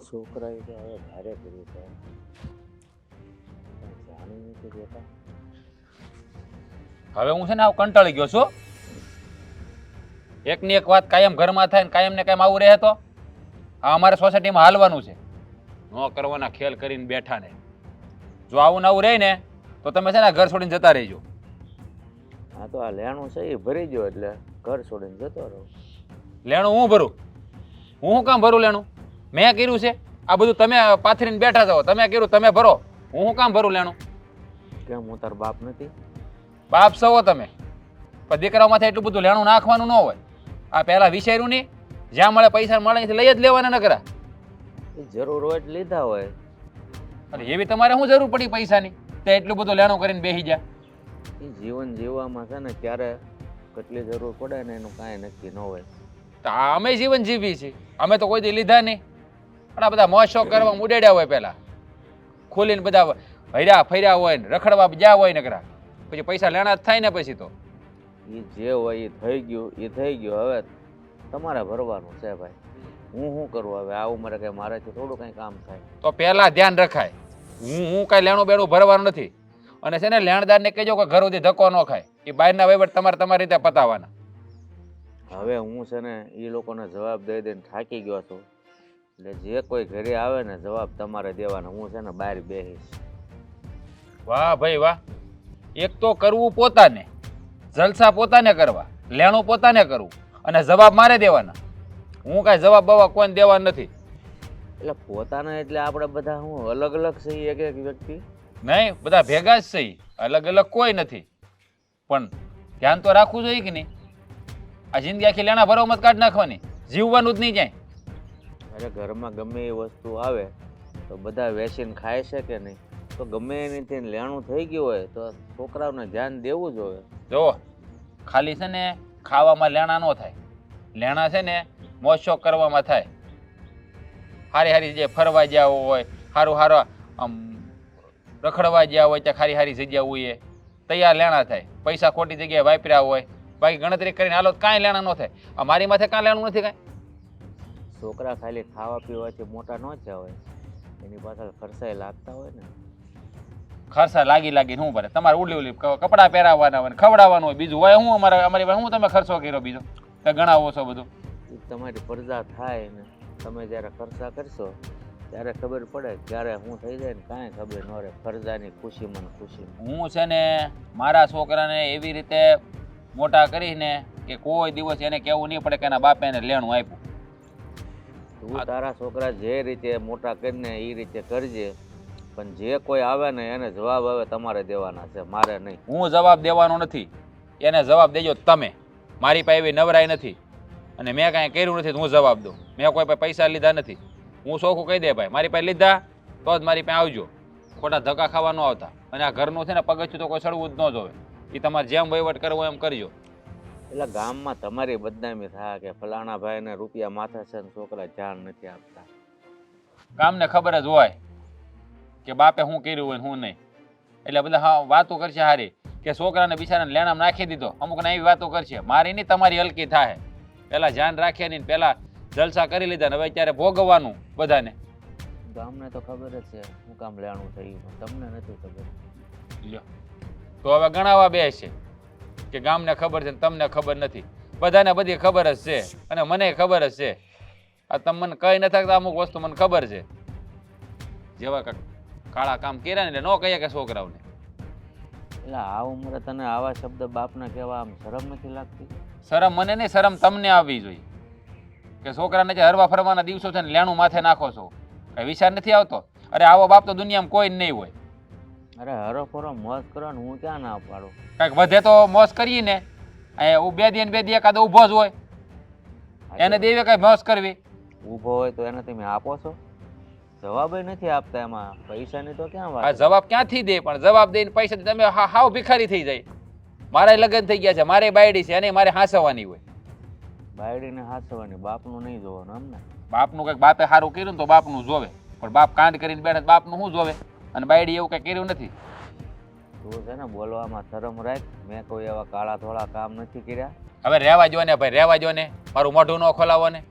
છોકરાએ તો હવે ભારે કર્યું છે જાણી નથી દેતા. હવે હું છે ને આવ કંટાળી ગયો છું. એકની એક વાત કાયમ ઘરમાં થાય ને કાયમ ને કાયમ આવું રહે તો આ અમારે સોસાયટીમાં હાલવાનું છે. ન કરવાના ખેલ કરીને બેઠા ને જો આવું ને આવું રહે ને તો તમે છે ને ઘર છોડીને જતા રહેજો. હા તો આ લેણું છે એ ભરી ગયો એટલે ઘર છોડીને જતો રહો. લેણું હું ભરું? હું શું કામ ભરું લેણું? મેં કર્યું છે આ બધું? તમે પાથરીને બેઠા જાઓ, તમે કર્યું તમે ભરો. હું શું કામ ભરું લેણું? કેમ હું તાર બાપ નથી? બાપ સવો તમે, પણ દીકરાઓમાંથી એટલું બધું લેણું નાખવાનું ન હોય. આ પહેલાં વિચાર્યું નહીં? જ્યાં મળે પૈસા મળે લઈ જ લેવાના ન કરા. એ જરૂર હોય એટલે લીધા હોય. અરે એવી તમારે શું જરૂર પડી પૈસાની તે એટલું બધું લેણું કરીને બેસી જા? એ જીવન જીવવામાં છે ને ક્યારે કેટલી જરૂર પડે ને એનું કાંઈ નક્કી ન હોય. તો અમે જીવન જીવી છીએ, અમે તો કોઈ દી લીધા નહીં. પણ આ બધા મોજ શોખ કરવા ઉડેડ્યા હોય, પહેલાં ખોલીને બધા હર્યા ફર્યા હોય ને રખડવા જ્યાં હોય ને કરા, પછી પૈસા લેણા જ થાય ને પછી તો. એ જે હોય એ થઈ ગયું, એ થઈ ગયું. હવે તમારે ભરવાનું છે ભાઈ. હું શું કરું હવે? આ ઉંમરે કંઈ મારાથી થોડું કંઈ કામ થાય? તો પહેલાં ધ્યાન રખાય. હું કાંઈ લેણું બેણું ભરવાનું નથી. અને છે ને લેણદારને કહેજો કે ઘર સુધી ધક્કો ન ખાય. એ બહારના વહીવટ તમારી રીતે પતાવવાના. હવે હું છે ને એ લોકોને જવાબ દઈ દઈને થાકી ગયો છું. એટલે જે કોઈ ઘરે આવે ને જવાબ તમારે દેવાનો. હું છે ને બહાર બેસીશ. વાહ ભાઈ વાહ! એક તો કરવું પોતાને, જલસા પોતાને કરવા, લેણું પોતાને કરવું અને જવાબ મારે દેવાના. હું કાંઈ જવાબ બવા કોઈને દેવા નથી. એટલે પોતાના એટલે આપણે બધા હું અલગ અલગ છીએ એક એક વ્યક્તિ? નહીં, બધા ભેગા જ છે. અલગ અલગ કોઈ નથી. પણ ધ્યાન તો રાખવું જોઈએ કે નહીં? આ જિંદગી આખી લેણા ભરવામાં જ કાઢી નાખવાની, જીવવાનું જ નહીં જાય. અરે ઘરમાં ગમે એ વસ્તુ આવે તો બધા વેચીને ખાય છે કે નહીં? તો ગમે એનીથી લેણું થઈ ગયું હોય તો છોકરાઓને ધ્યાન દેવું જોઈએ. જો ખાલી છે ને ખાવામાં લેણા ન થાય, લેણા છે ને મોજ શોખ કરવામાં થાય. હારી હારી જે ફરવા ગયા હોય, સારું સારું આમ રખડવા ગયા હોય ત્યાં ખારી સારી જગ્યા હોય એ તૈયાર લેણા થાય. પૈસા ખોટી જગ્યાએ વાપર્યા હોય, બાકી ગણતરી કરીને હાલો કાંઈ લેણા ન થાય. આ મારી માથે કાંઈ લેણું નથી કાંઈ. છોકરા ખાલી ખાવા પીવાથી મોટા ન થયા હોય, એની પાછળ ખર્ચાય લાગતા હોય ને. ખર્ચા લાગીને શું ભરે? તમારે ઉલી કપડાં પહેરાવવાના હોય, ખવડાવવાનું હોય, બીજું હોય શું? અમારી પાસે શું તમે ખર્ચો કર્યો બીજો કે ગણાવો છો બધું? એ તમારી પ્રજા થાય ને તમે જ્યારે ખર્ચા કરશો ત્યારે ખબર પડે. ક્યારે શું થઈ જાય ને કાંઈ ખબર ન રહે. ખર્ચાની ખુશીમાં ને ખુશીમાં. હું છે ને મારા છોકરાને એવી રીતે મોટા કરીને કે કોઈ દિવસ એને કહેવું નહીં પડે કે એના બાપે એને લેણું આપ્યું. તું તારા છોકરા જે રીતે મોટા કરીને એ રીતે કરજે, પણ જે કોઈ આવે ને એને જવાબ હવે તમારે દેવાના છે, મારે નહીં. હું જવાબ દેવાનો નથી, એને જવાબ દેજો તમે. મારી પાસે એવી નવરાઈ નથી અને મેં કાંઈ કર્યું નથી તો હું જવાબ દઉં. મેં કોઈ પાસે પૈસા લીધા નથી. હું ચોખ્ખું કહી દે ભાઈ, મારી પાસે લીધા તો જ મારી પાસે આવજો, ખોટા ધક્કા ખાવા ન આવતા. અને આ ઘરનું છે ને પગથિયું તો કોઈ ચડવું જ ન જોવે. એ તમારે જેમ વહીવટ કરવો એમ કરજો. એટલે ગામમાં તમારી બદનામી થાય કે ફલાણા ભાઈને રૂપિયા માથે છે ને છોકરા જાણ નથી આપતા. ગામને ખબર જ હોય કે બાપે શું કર્યું હોય ને શું નહીં. એટલે બધા હા વાતો કરશે હારી કે છોકરાને બિચારાને લેણામાં નાખી દીધો. અમુકને એવી વાતો કરશે. મારી નહીં તમારી હલકી થાય. પહેલાં ધ્યાન રાખીએ નહીં, પહેલાં જલસા કરી લીધા ને હવે અત્યારે ભોગવવાનું બધાને. ગામને તો ખબર જ છે શું કામ લેણું થયું, તમને નથી ખબર. લ્યો તો હવે ગણાવા બેસે કે ગામને ખબર છે ને તમને ખબર નથી. બધાને બધી ખબર જ છે અને મને ખબર જ છે. આ તમે મને કહી નથી શકતા અમુક વસ્તુ મને ખબર છે. જેવા કાળા કામ કર્યા ને એટલે ન કહીએ કે છોકરાઓને. એટલે આ ઉંમરે તને આવા શબ્દ બાપને કહેવા આમ શરમ નથી લાગતી? શરમ મને નહીં, શરમ તમને આવવી જોઈએ કે છોકરાને જે હરવા ફરવાના દિવસો છે ને લેણું માથે નાખો છો. કઈ વિચાર નથી આવતો? અરે આવો બાપ તો દુનિયામાં કોઈ નહીં હોય. અરે હરો ફરો મોજ કરો ને હું ક્યાં ના પાડું? કાંઈક વધે તો મોજ કરીએ ને. અહીંયા બે દી ને બે દી એકાદો ઊભો જ હોય એને દેવે કઈ મોજ કરવી. ઊભો હોય તો એને તમે આપો છો? જવાબ નથી આપતા. એમાં પૈસાની તો ક્યાં આ વાત? જવાબ ક્યાંથી દે? પણ જવાબ દઈને પૈસા તમે હાવ ભિખારી થઈ જાય. મારા લગ્ન થઈ ગયા છે, મારે બાયડી છે અને મારે હાંસવાની હોય. બાયડીને હાથવાની, બાપનું નહીં જોવાનું એમ ને? બાપનું કંઈક બાપે સારું કર્યું ને તો બાપનું જોવે, પણ બાપ કાંડ કરીને બેઠા બાપનું શું જોવે? અને બાયડી એવું કંઈ કર્યું નથી. તું છે ને બોલવામાં શરમ રાખ. મેં કોઈ એવા કાળા ધોળા કામ નથી કર્યા. હવે રહેવા જો ને ભાઈ, રહેવા જો ને. મારું મોઢું ન ખોલાવો ને.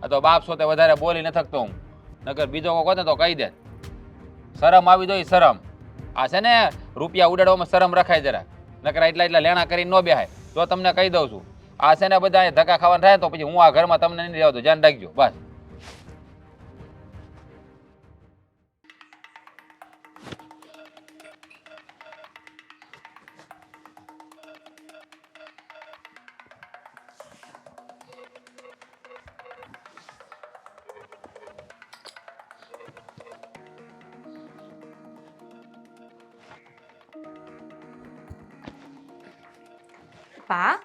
આ તો બાપ છો તે વધારે બોલી ન થકતો હું. નકર બીજો કોઈ હોત ને તો કહી દે. શરમ આવી જોઈએ, શરમ. આ છે ને રૂપિયા ઉડાડવામાં શરમ રખાય જરા, નકર એટલા એટલા લેણા કરીને ન બેહાય. તો તમને કહી દઉં છું, આ છે ને બધા ધક્કા ખાવાના થાય તો પછી હું આ ઘરમાં તમને નહીં રહેવા દઉં. ધ્યાન રાખજો બસ. બા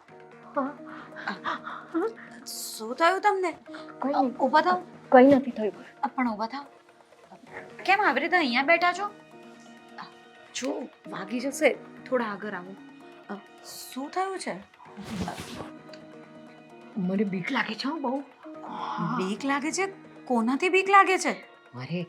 હા, શું થયું તમને? કઈ નહીં, ઊભા થાવ. કઈ નથી થયું. પણ ઊભા થાવ. કેમ આવી રીતે અહીંયા બેઠા છો? જો વાગી જશે, થોડા આગળ આવો. શું થયું છે? મને બીક લાગે છે હો બહુ. બીક લાગે છે? કોનાથી બીક લાગે છે? અરે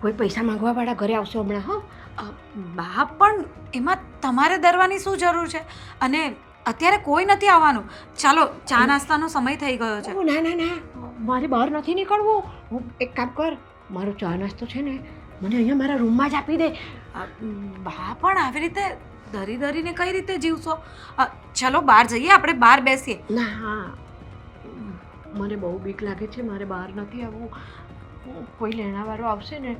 કોઈ પૈસા માંગવા વાળા ઘરે આવશે હમણાં. હા, બા પણ એમાં તમારે ડરવાની શું જરૂર છે? અને અત્યારે કોઈ નથી આવવાનું. ચાલો ચા નાસ્તાનો સમય થઈ ગયો છે. ના ના ના, મારે બહાર નથી નીકળવું. હું એક કામ કર, મારો ચા નાસ્તો છે ને મને અહીંયા મારા રૂમમાં જ આપી દે. બા પણ આવી રીતે ડરી ડરીને કઈ રીતે જીવશો? ચલો બહાર જઈએ, આપણે બહાર બેસીએ. ના, હા, મને બહુ બીક લાગે છે. મારે બહાર નથી આવવું. કોઈ લેણાવાળો આવશે ને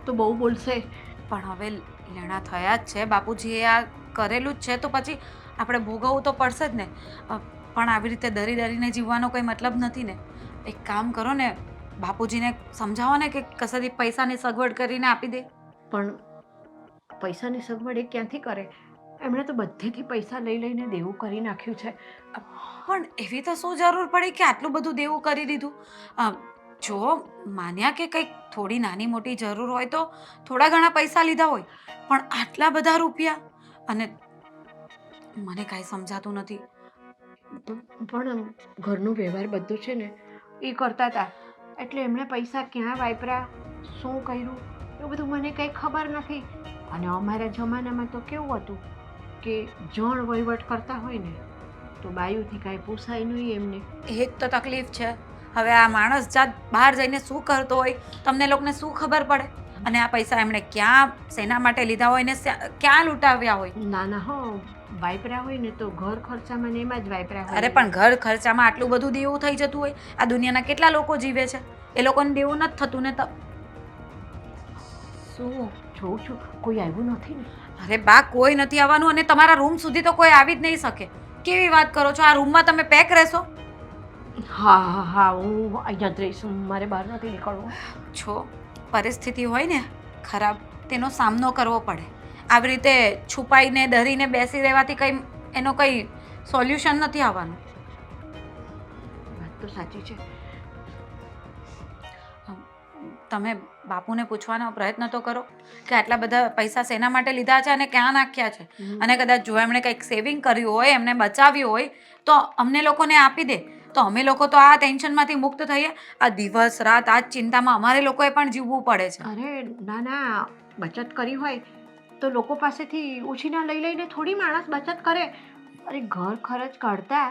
તો બહુ બોલશે. પણ હવે લેણા થયા જ છે, બાપુજીએ આ કરેલું જ છે તો પછી આપણે ભોગવવું તો પડશે જ ને. પણ આવી રીતે ડરી ડરીને જીવવાનો કોઈ મતલબ નથી ને. એક કામ કરો ને, બાપુજીને સમજાવો ને કે કશેથી પૈસાની સગવડ કરીને આપી દે. પણ પૈસાની સગવડ એ ક્યાંથી કરે? એમણે તો બધેથી પૈસા લઈ લઈને દેવું કરી નાખ્યું છે. પણ એવી તો શું જરૂર પડી કે આટલું બધું દેવું કરી દીધું? જો માન્યા કે કંઈક થોડી નાની મોટી જરૂર હોય તો થોડા ઘણા પૈસા લીધા હોય, પણ આટલા બધા રૂપિયા? અને મને કાંઈ સમજાતું નથી. પણ ઘરનો વ્યવહાર બધો છે ને એ કરતા હતા, એટલે એમણે પૈસા ક્યાં વાપર્યા, શું કર્યું, એવું બધું મને કંઈ ખબર નથી. અને અમારા જમાનામાં તો કેવું હતું કે જણ વહીવટ કરતા હોય ને તો બાયુથી કાંઈ પૂછાય નહીં એમને. એ જ તો તકલીફ છે. હવે આ માણસ જાત બહાર જઈને શું કરતો હોય, તમને લોકોને શું ખબર પડે? અને આ પૈસા એમણે ક્યાં શેના માટે લીધા હોય ને ક્યાં લૂંટાવ્યા હોય? ના ના, હો, વાપર્યા હોય ને તો ઘર ખર્ચામાં ને એમાં જ વાપર્યા હોય. અરે પણ ઘર ખર્ચામાં આટલું બધું દેવું થઈ જતું હોય? આ દુનિયાના કેટલા લોકો જીવે છે, એ લોકોને દેવું નથી થતું ને. શું જોઉં છું, કોઈ આવ્યું નથી ને? અરે બા, કોઈ નથી આવવાનું, અને તમારા રૂમ સુધી તો કોઈ આવી જ નહીં શકે. કેવી વાત કરો છો? આ રૂમમાં તમે પેક રહેશો? હા હા હા, હું અહીંયા જ રહીશ. મારે બહાર નથી નીકળવું. છો પરિસ્થિતિ હોય ને ખરાબ, તેનો સામનો કરવો પડે. આવી રીતે છુપાઈને ડરીને બેસી રહેવાથી કંઈ એનો કંઈ સોલ્યુશન નથી આવવાનું. વાત તો સાચી છે. તમે બાપુને પૂછવાનો પ્રયત્ન તો કરો કે આટલા બધા પૈસા શેના માટે લીધા છે અને ક્યાં નાખ્યા છે. અને કદાચ જો એમણે કંઈક સેવિંગ કર્યું હોય, એમને બચાવ્યું હોય તો અમને લોકોને આપી દે, તો અમે લોકો તો આ ટેન્શનમાંથી મુક્ત થઈએ. આ દિવસ રાત આ ચિંતામાં અમારે લોકોએ પણ જીવવું પડે છે. અરે ના ના, બચત કરી હોય તો લોકો પાસેથી ઉછીના લઈ લઈને થોડી માણસ બચત કરે. અરે ઘર ખર્ચ કાઢતા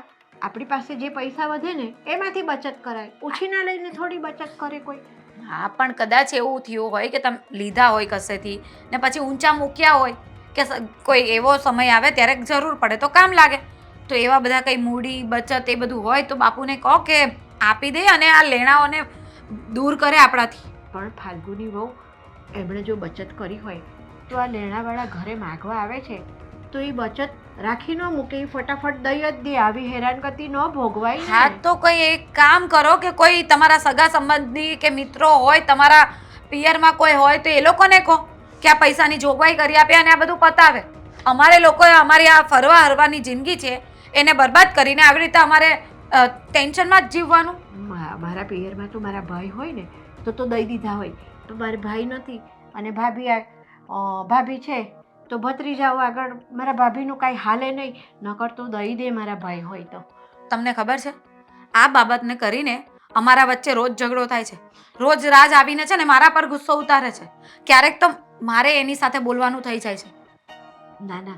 આપણી પાસે જે પૈસા વધે ને એમાંથી બચત કરાય. ઉછીના લઈને થોડી બચત કરે કોઈ. હા, પણ કદાચ એવું થયું હોય કે તમે લીધા હોય કશેથી ને પછી ઊંચા મૂક્યા હોય કે કોઈ એવો સમય આવે ત્યારે જરૂર પડે તો કામ લાગે, તો એવા બધા કંઈ મૂડી બચત એ બધું હોય તો બાપુને કહો કે આપી દે અને આ લેણાઓને દૂર કરે આપણાથી. પણ ફાલ્ગુની વહુ, એમણે જો બચત કરી હોય તો આ લેણાવાળા ઘરે માગવા આવે છે તો એ બચત રાખી ન મૂકે, એ ફટાફટ દઈ જ દે. આવી હેરાનગતિ ન ભોગવાય ને. હા, તો કોઈ એક કામ કરો કે કોઈ તમારા સગા સંબંધી કે મિત્રો હોય, તમારા પિયરમાં કોઈ હોય તો એ લોકોને કહો કે આ પૈસાની જોગવાઈ કરી આપે અને આ બધું પતાવે. અમારે લોકોએ અમારી આ ફરવા હરવાની જિંદગી છે એને બરબાદ કરીને આવી રીતે અમારે ટેન્શનમાં જ જીવવાનું. મારા પિયરમાં તો મારા ભાઈ હોય ને તો દઈ દીધા હોય, તો મારે ભાઈ નથી અને ભાભી છે તો ભત્રીજાઓ આગળ મારા ભાભીનું કાંઈ હાલે નહીં, નકર તો દઈ દે મારા ભાઈ હોય તો. તમને ખબર છે, આ બાબતને કરીને અમારા વચ્ચે રોજ ઝઘડો થાય છે. રોજ રાજ આવીને છે ને મારા પર ગુસ્સો ઉતારે છે. ક્યારેક તો મારે એની સાથે બોલવાનું થઈ જાય છે. ના ના,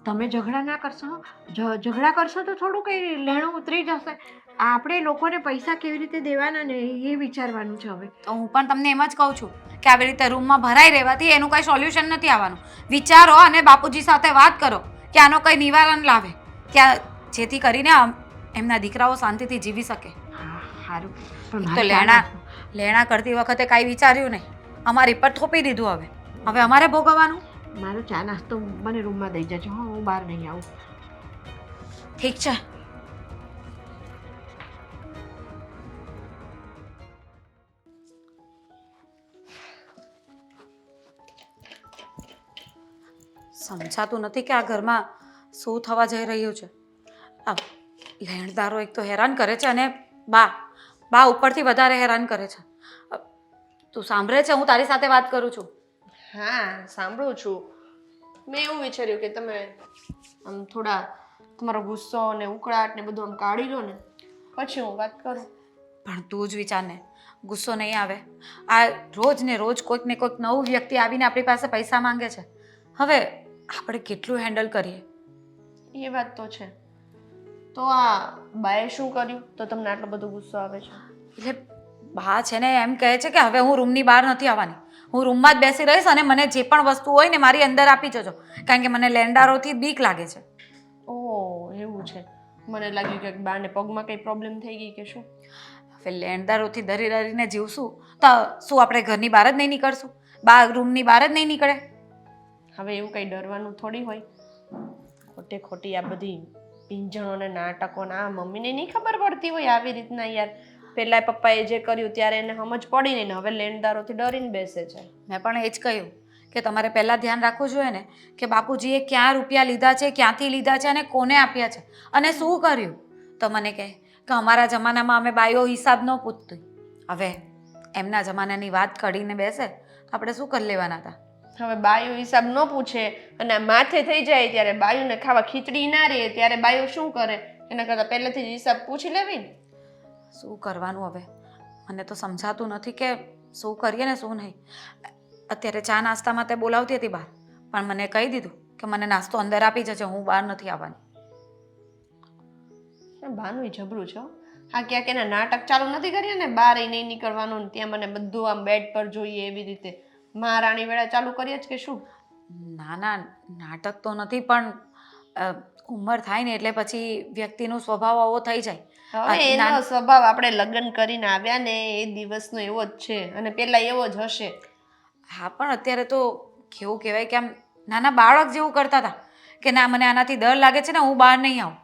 તમે ઝઘડા ના કરશો. ઝઘડા કરશો તો થોડું કંઈ લેણું ઉતરી જશે. આપણે લોકોને પૈસા કેવી રીતે દેવાના ને એ વિચારવાનું છે હવે. તો હું પણ તમને એમ જ કહું છું કે આવી રીતે રૂમમાં ભરાઈ રહેવાથી એનું કંઈ સોલ્યુશન નથી આવવાનું. વિચારો અને બાપુજી સાથે વાત કરો કે આનો કંઈ નિવારણ લાવે, કે જેથી કરીને એમના દીકરાઓ શાંતિથી જીવી શકે. હા સારું. પણ તો લેણા કરતી વખતે કાંઈ વિચાર્યું નહીં, અમારી પર થોપી દીધું. હવે અમારે ભોગવવાનું. મારો ચા નાસ્તો મને રૂમમાં દઈ જજો. હા, હું બહાર નહીં આવું. ઠીક છે. સમજાતું નથી કે આ ઘરમાં શું થવા જઈ રહ્યું છે. આ લેણદારો એક તો હેરાન કરે છે અને બા ઉપરથી વધારે હેરાન કરે છે. તું સાંભળે છે? હું તારી સાથે વાત કરું છું. હા, સાંભળું છું. મેં એવું વિચાર્યું કે તમે આમ થોડા તમારો ગુસ્સો ને ઉકળાટ ને બધું આમ કાઢી લો ને પછી હું વાત કરું. પણ તું જ વિચારને, ગુસ્સો નહીં આવે. આ રોજ ને રોજ કોઈક ને કોઈક નવું વ્યક્તિ આવીને આપણી પાસે પૈસા માંગે છે. હવે આપણે કેટલું હેન્ડલ કરીએ? એ વાત તો છે. તો આ બાએ શું કર્યું તો તમને આટલો બધો ગુસ્સો આવે છે? એટલે બા છે ને એમ કહે છે કે હવે હું રૂમની બહાર નથી આવવાની, હું રૂમમાં જ બેસી રહીશ અને મને જે પણ વસ્તુ હોય ને મારી અંદર આપી જજો, કારણ કે મને લેન્ડારોથી બીક લાગે છે. ઓહ, એવું છે. મને લાગ્યું કે બાને પગમાં કંઈ પ્રોબ્લેમ થઈ ગઈ કે શું. હવે લેન્ડારોથી ડરી ડરીને જીવશું તો શું આપણે ઘરની બહાર જ નહીં નીકળશું? બા રૂમની બહાર જ નહીં નીકળે? હવે એવું કંઈ ડરવાનું થોડી હોય. ખોટી આ બધી પીંજણો ને નાટકો ના મમ્મીને નહીં ખબર પડતી હોય આવી રીતના યાર. પહેલા પપ્પાએ જે કર્યું ત્યારે એને સમજ પડી નહીં ને હવે લેણદારોથી ડરીને બેસે છે. મેં પણ એ જ કહ્યું કે તમારે પહેલાં ધ્યાન રાખવું જોઈએ ને કે બાપુજીએ ક્યાં રૂપિયા લીધા છે, ક્યાંથી લીધા છે અને કોને આપ્યા છે અને શું કર્યું. તો મને કહે કે અમારા જમાનામાં અમે બાઈઓ હિસાબ ન પૂછતી. હવે એમના જમાનાની વાત કાઢીને બેસે તો આપણે શું કરી લેવાના હતા? હવે બાયું હિસાબ ન પૂછે અને આ માથે થઈ જાય ત્યારે બાયુને ખાવા ખીચડી ના રહે ત્યારે બાયું શું કરે? એના કરતાં પહેલેથી જ હિસાબ પૂછી લેવી ને. શું કરવાનું હવે? મને તો સમજાતું નથી કે શું કરીએ ને શું નહીં. અત્યારે ચા નાસ્તા માટે બોલાવતી હતી બહાર, પણ મને કહી દીધું કે મને નાસ્તો અંદર આપી જજો, હું બહાર નથી આવવાની. બાનું જબરું છો. હા, ક્યાંક એના નાટક ચાલુ નથી કર્યા ને બહાર નહીં નીકળવાનું ને ત્યાં મને બધું આમ બેડ પર જોઈએ એવી રીતે મહારાણી વેળા ચાલુ કરીએ જ કે શું? ના ના, નાટક તો નથી, પણ ઉંમર થાય ને એટલે પછી વ્યક્તિનો સ્વભાવ આવો થઈ જાય. હવે એનો સ્વભાવ આપણે લગ્ન કરીને આવ્યા ને એ દિવસનો એવો જ છે અને પેલા એવો જ હશે. હા, પણ અત્યારે તો કેવું કહેવાય કે આમ નાના બાળક જેવું કરતા હતા કે ના મને આનાથી ડર લાગે છે ને હું બહાર નહીં આવું.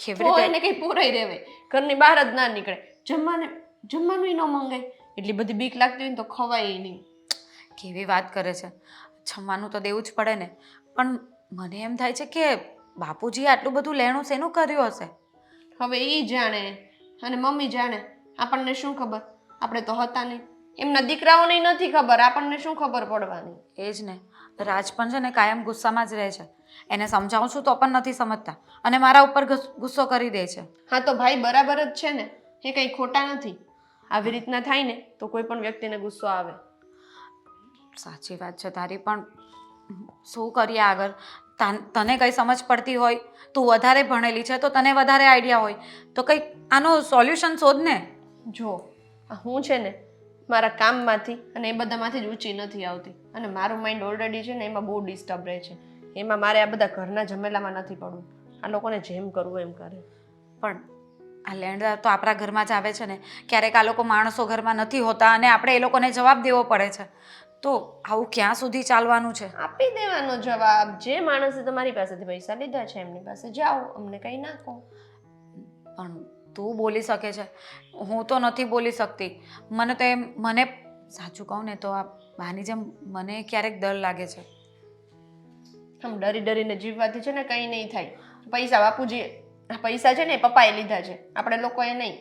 કેવી તો રીતે એને કઈ પૂરાઈ રહેવાય, ઘરની બહાર જ ના નીકળે. જમવાનું ન મંગાય, એટલી બધી બીક લાગતી હોય ને તો ખવાય નહીં. કેવી વાત કરે છે! જમવાનું તો દેવું જ પડે ને. પણ મને એમ થાય છે કે બાપુજીએ આટલું બધું લેણું શેનું કર્યું હશે? હવે એ જાણે અને મમ્મી જાણે, આપણને શું ખબર? આપણે તો હતા નહીં. એમના દીકરાઓને નથી ખબર, આપણને શું ખબર પડવાની? એ જ ને, રાજ પણ છે ને કાયમ ગુસ્સામાં જ રહે છે. એને સમજાવું છું તો પણ નથી સમજતા અને મારા ઉપર ગુસ્સો કરી દે છે. હા, તો ભાઈ બરાબર જ છે ને, એ કંઈ ખોટા નથી. આવી રીતના થાય ને તો કોઈ પણ વ્યક્તિને ગુસ્સો આવે. સાચી વાત છે તારી, પણ શું કરીએ આગળ? તને કંઈ સમજ પડતી હોય, તું વધારે ભણેલી છે તો તને વધારે આઈડિયા હોય તો કંઈક આનો સોલ્યુશન શોધ ને. જો હું છે ને મારા કામમાંથી અને એ બધામાંથી જ ઊંચી નથી આવતી અને મારું માઇન્ડ ઓલરેડી છે ને એમાં બહુ ડિસ્ટર્બ રહે છે. એમાં મારે આ બધા ઘરના ઝમેલામાં નથી પડવું. આ લોકોને જેમ કરવું એમ કરે. પણ આ લેણદાર તો આપણા ઘરમાં જ આવે છે ને, ક્યારેક આ લોકો માણસો ઘરમાં નથી હોતા અને આપણે એ લોકોને જવાબ દેવો પડે છે. તો આવું ક્યાં સુધી ચાલવાનું છે? આપી દેવાનો જવાબ. જે માણસે તમારી પાસેથી પૈસા લીધા છે એમની પાસે જાઓ, અમને કંઈ ના કહો. પણ તું બોલી શકે છે, હું તો નથી બોલી શકતી. મને સાચું કહું ને તો આ બાની જેમ મને ક્યારેક ડર લાગે છે. આમ ડરી ડરીને જીવવાથી છે ને કંઈ નહીં થાય. પૈસા બાપુજીએ, પૈસા છે ને પપ્પાએ લીધા છે, આપણે લોકોએ નહીં.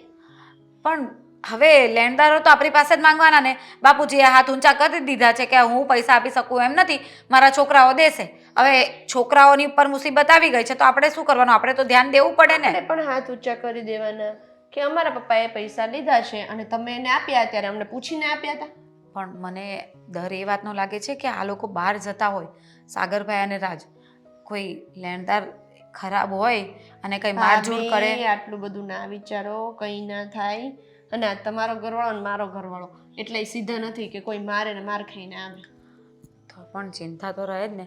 પણ હવે લેણદારો તો આપણી પાસે જ માંગવાના ને. બાપુજીએ હાથ ઊંચા કરી દીધા છે કે હું પૈસા આપી શકું એમ નથી, મારા છોકરાઓ દેશે. હવે છોકરાઓની ઉપર મુસીબત આવી ગઈ છે તો આપણે શું કરવાનું? આપણે તો ધ્યાન દેવું પડે ને. આપણે પણ હાથ ઊંચા કરી દેવાના કે અમારા પપ્પાએ પૈસા લીધા છે અને તમે એને આપ્યા, ત્યારે અમને પૂછીને આપ્યા હતા. પણ મને ડર એ વાતનો લાગે છે કે આ લોકો બહાર જતા હોય, સાગરભાઈ અને રાજ, કોઈ લેણદાર ખરાબ હોય અને કંઈ મારઝૂડ કરે. ભાભી, આટલું બધું ના વિચારો, કંઈ ના થાય. અને આ તમારો ઘરવાળો ને મારો ઘરવાળો એટલે ઈ સીધા નથી કે કોઈ મારે ને માર ખાઈને આવે. તો પણ ચિંતા તો રહે જ ને.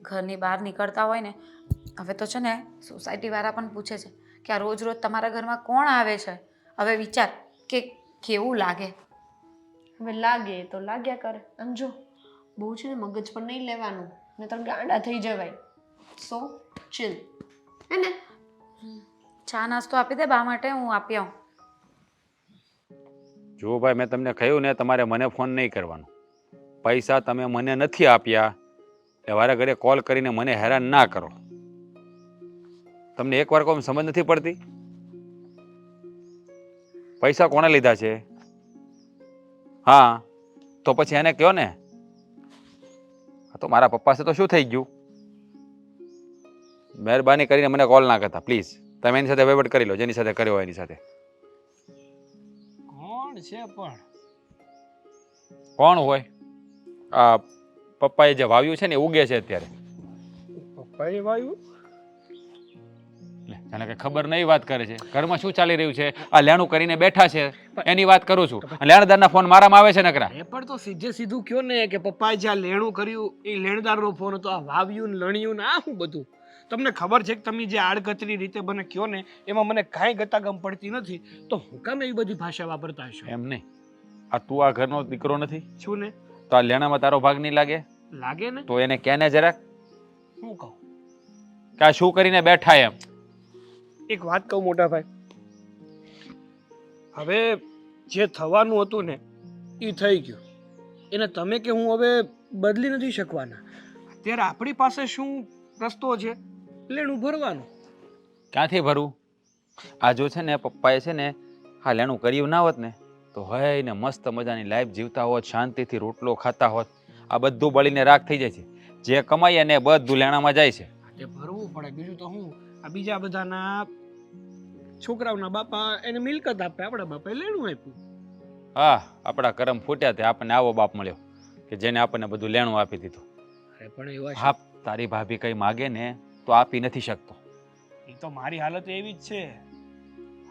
ઘરની બહાર નીકળતા હોય ને, હવે તો છે ને સોસાયટીવાળા પણ પૂછે છે કે આ રોજ રોજ તમારા ઘરમાં કોણ આવે છે. હવે વિચાર કે કેવું લાગે. હવે લાગે તો લાગ્યા કરે. આમ જો બહુ છે ને મગજ પર નહીં લેવાનું, ને તો ગાંડા થઈ જવાય. સો ચિલ, હે ને? ચા નાસ્તો આપી દે બા માટે, હું આપી આવું. જો ભાઈ, મેં તમને કહ્યું ને, તમારે મને ફોન નહીં કરવાનો. પૈસા તમે મને નથી આપ્યા એ વારે ઘરે કોલ કરીને મને હેરાન ના કરો. તમને એકવાર કોઈ સમજ નથી પડતી? પૈસા કોણે લીધા છે? હા, તો પછી એને કહો ને. આ તો મારા પપ્પા છે તો શું થઈ ગયું? મહેરબાની કરીને મને કોલ ના કરતા પ્લીઝ. તમે એની સાથે વહીવટ કરી લો, જેની સાથે કર્યો હોય એની સાથે. કોણ છે પણ? કોણ હોય? આ પપ્પાએ જે વાવ્યું છે ને એ ઉગે છે અત્યારે. પપ્પાએ વાયું? લે, તને કઈ ખબર નહીં વાત કરે છે. ઘરમાં શું ચાલી રહ્યું છે? આ લેણું કરીને બેઠા છે એની વાત કરું છું. લેણદારના ફોન મારામાં આવે છે નકરા. એ પણ તો સીધે સીધું કયો ને કે પપ્પાએ જ્યાં લેણું કર્યું એ લેણદારનો ફોન હતો. આ વાવ્યું ને લણ્યું ને આ શું બધું? તમને ખબર છે કે તમે જે આડકતરી રીતે મને કયો ને એમાં મને કાંઈ ગતાગમ પડતી નથી, તો હું કામ એવી બધી ભાષા વાપરતા હશો? એમ નહીં, આ તું આ ઘરનો દીકરો નથી? શું ને? તો આ લેણામાં તારો ભાગ નહીં લાગે? લાગે ને? તો એને કેને જરાક હું કહું? કે આ શું કરીને બેઠા એમ. એક વાત કહું મોટા ભાઈ, હવે જે થવાનું હતું ને એ થઈ ગયું. એને તમે કે હું હવે બદલી નથી શકવાના. અત્યારે આપણી પાસે શું રસ્તો છે? લેણું ભરવાનું. ક્યાંથી ભરવું? આ જો છે ને પપ્પાએ છે ને હા લેણું કર્યું ના હોત ને તો હય ને મસ્ત મજાની લાઈફ જીવતા હોત, શાંતિથી રોટલો ખાતા હોત. આ બધું બળીને રાખ થઈ જાય છે. જે કમાઈએ ને બધું લેણામાં જાય છે. તે ભરવું પડે, બીજું તો હું. આ બીજા બધાના છોકરાઓના બાપા એને મિલકત આપે, આપણા બાપાએ લેણું આપ્યું. હા, આપણા કરમ ફૂટ્યા તે આપણને આવો બાપ મળ્યો કે જેને આપણને બધું લેણું આપી દીધું. અરે પણ એવા હા, તારી ભાભી કઈ માગે ને તો આપી નથી શકતો. એ તો મારી હાલત એવી જ છે.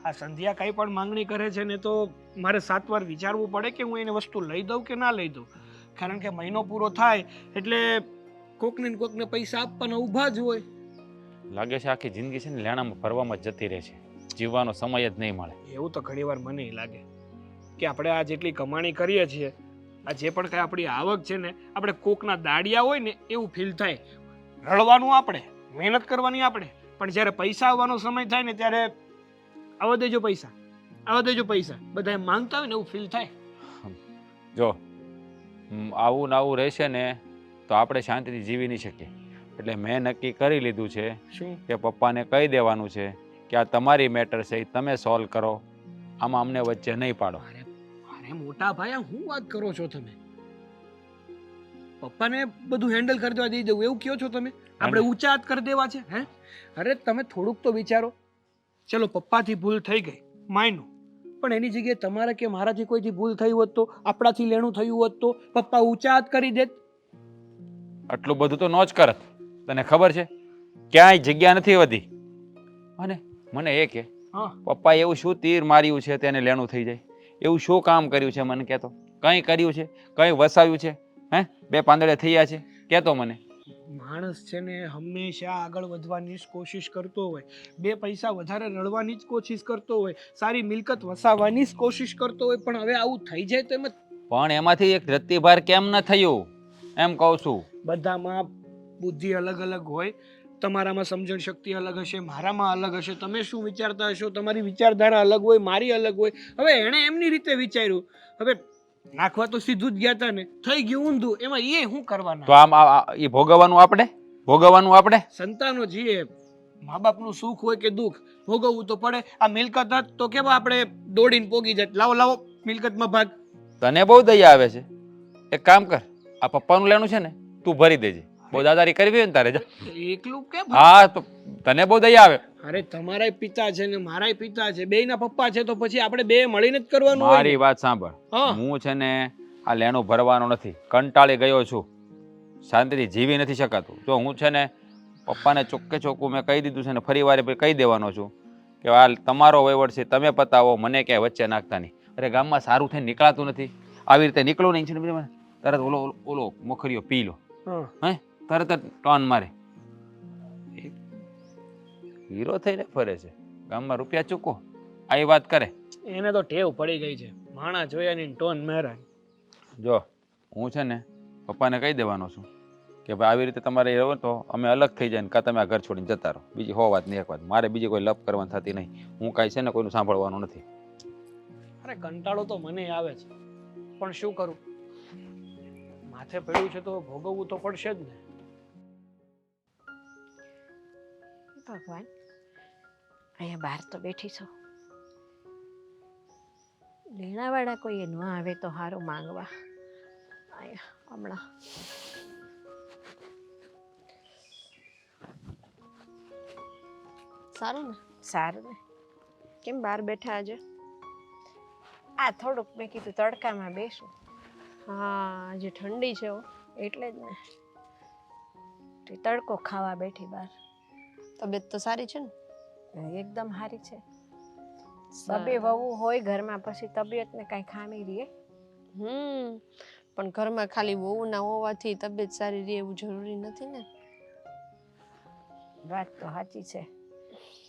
આ સંધ્યા કઈ પણ માંગણી કરે છે ને તો મારે 7 વાર વિચારવું પડે કે હું એને વસ્તુ લઈ દઉં કે ના લઈ દઉં. કારણ કે મહિનો પૂરો થાય એટલે કોકને ને કોકને પૈસા આપવાના ઊભા જ હોય. લાગે છે આખી જિંદગી છે ને લેણામાં ફરવામાં જ જતી રહે છે. જીવવાનો સમય જ નહીં મળે. એવું તો ઘણી વાર મને લાગે કે આપણે આ જેટલી કમાણી કરીએ છીએ, આ જે પણ કાંઈ આપણી આવક છે ને, આપણે કોકના દાડિયા હોય ને એવું ફીલ થાય. રડવાનું આપણે, મહેનત કરવાની આપણે, પણ જ્યારે પૈસા આવવાનો સમય થાય ને ત્યારે આવવા દેજો પૈસા, આવવા દેજો પૈસા, બધા એમ માંગતા હોય ને એવું ફીલ થાય. જો આવું ને આવું રહેશે ને તો આપણે શાંતિથી જીવી નહીં શકીએ. એટલે મેં નક્કી કરી લીધું છે શું? કે પપ્પાને કહી દેવાનું છે કે આ તમારી મેટર છે, એ તમે સોલ્વ કરો, આમાં અમને વચ્ચે નહીં પાડો. અરે મોટા ભાઈ, આ શું વાત કરો છો તમે? પપ્પાને બધું હેન્ડલ કરી દેવા દઈ દઉં એવું કહો છો તમે? આપણે ઊંચા હાથ કરી દેવા છે? હે, અરે તમે થોડુંક તો વિચારો. ચલો પપ્પાથી ભૂલ થઈ ગઈ, માયનું, પણ એની જગ્યાએ તમારા કે મારાથી કોઈથી ભૂલ થઈ હોત તો, આપણાથી લેણું થયું હોત તો પપ્પા ઊંચા હાથ કરી દેત. આટલું બધું તો નો જ કરત. તને ખબર છે ક્યાંય જગ્યા નથી વધી. અને મને એ કે હા, પપ્પાએ એવું શું તીર માર્યું છે તેને લેણું થઈ જાય? એવું શું કામ કર્યું છે મને કહેતો? કંઈ કર્યું છે? કંઈ વસાવ્યું છે? હે, 2 પાંદડે થયા છે? કહેતો મને. માણસ છે ને હંમેશા આગળ વધવાની જ કોશિશ કરતો હોય, 2 પૈસા વધારે રળવાની જ કોશિશ કરતો હોય, સારી મિલકત વસાવવાની જ કોશિશ કરતો હોય, પણ હવે આવું થઈ જાય તો પણ એમાંથી એક રત્તીભાર કેમ ન થયું એમ કહું છું. બધામાં બુદ્ધિ અલગ અલગ હોય. તમારામાં સમજણ શક્તિ અલગ હશે, મારામાં અલગ હશે. તમે શું વિચારતા હશો, તમારી વિચારધારા અલગ હોય, મારી અલગ હોય. હવે એણે એમની રીતે વિચાર્યું, હવે નાખવા તો સીધું જ ગયા હતા ને, થઈ ગયું ઊંધું. એમાં એ શું કરવાના? તો આમ એ ભોગવવાનું આપણે, ભોગવવાનું આપણે. સંતાનો છીએ, મા બાપનું સુખ હોય કે દુઃખ ભોગવવું તો પડે. આ મિલકત હત તો કેવા આપણે દોડીને પોગી જાય, લાવો લાવો મિલકતમાં ભાગ. તને બહુ દયા આવે છે. એક કામ કર, આ પપ્પાનું લેણું છે ને તું ભરી દેજે. બહુ દાદારી કરવી હોય ને તારે જા. એકલું કેમ? હા, તો તને બહુ દયા આવે. અરે તમારાય પિતા છે ને મારાય પિતા છે, બેયના પપ્પા છે, તો પછી આપણે બે મળીને જ કરવાનું હોય. મારી વાત સાંભળ, હા. હું છે ને આ લેણું ભરવાનો નથી, કંટાળી ગયો છું, શાંતિથી જીવી નથી શકાતું. જો હું છે ને પપ્પાને ચોખ્ખે ચોખ્ખું મેં કહી દીધું છે ને ફરી વાર કહી દેવાનો છું કે આ તમારો વહીવટ છે, તમે પતાવો, મને ક્યાંય વચ્ચે નાખતા નહીં. અરે ગામમાં સારું થઈને નીકળાતું નથી, આવી રીતે નીકળો નહીં છે ને તરત ઓલો ઓલો મોખરીઓ પી લો, હે તરત જ ટોન મારે. હીરો થઈને ફરે છે, ગામમાં રૂપિયા ચૂકો આવી વાત કરે. એને તો ટેવ પડી ગઈ છે માણા જોયાની ટોન મારા. જો હું છે ને પપ્પાને કહી દેવાનો છું કે ભાઈ આવી રીતે તમારે રહો તો અમે અલગ થઈ જાય ને કાં તમે આ ઘર છોડીને જતા રહો. બીજી હો વાત નહીં, એક વાત મારે બીજી કોઈ લપ કરવાની થતી નહીં. હું કાંઈ છે ને કોઈનું સાંભળવાનું નથી. અરે કંટાળો તો મને આવે છે, પણ શું કરું, માથે પડ્યું છે તો ભોગવવું તો પડશે જ ને. ભગવાન, અહીંયા બહાર તો બેઠી છો, લેણાવાળા કોઈ ન આવે તો સારું માંગવા. અહીંયા હમણાં સારું ને? સારું ને. કેમ બહાર બેઠા આજે? આ થોડુંક મેં કીધું તડકામાં બેસું. હા આજે ઠંડી છે હો. એટલે જ ને, તે તડકો ખાવા બેઠી બહાર. તબિયત તો સારી છે ને? એકદમ સારી છે. બબે વહુ હોય ઘરમાં પછી તબિયતને કાંઈ ખામી રહે? પણ ઘરમાં ખાલી વહુ ના હોવાથી તબિયત સારી રહે એવું જરૂરી નથી ને. વાત તો સાચી છે.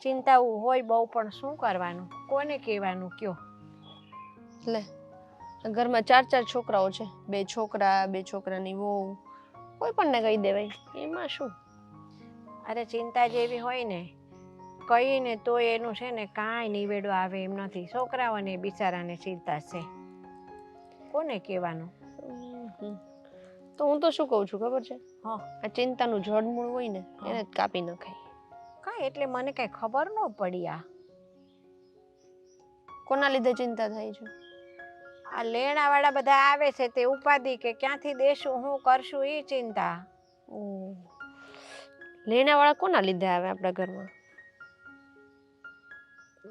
ચિંતાવું હોય બહુ, પણ શું કરવાનું, કોને કહેવાનું કયો? લે ઘરમાં 4 છોકરાઓ છે, 2 છોકરા 2 છોકરાની વહુ, કોઈ પણ ને કહી દેવાય, એમાં શું? અરે ચિંતા જેવી હોય ને કહીને તો એનું છે ને કાંઈ નિવેડો આવે એમ નથી. છોકરાઓને બિચારાને ચિંતા છે, કોને કહેવાનું? તો હું તો શું કહું છું ખબર છે? હા, આ ચિંતાનું જડમૂળ હોય ને એને જ કાપી નખાય. કાંઈ એટલે મને કાંઈ ખબર ન પડી. આ કોના લીધે ચિંતા થાય છે? આ લેણાવાળા બધા આવે છે તે ઉપાધિ કે ક્યાંથી દેશું, હું કરશું, એ ચિંતા. લેણાવાળા કોના લીધે આવે આપણા ઘરમાં?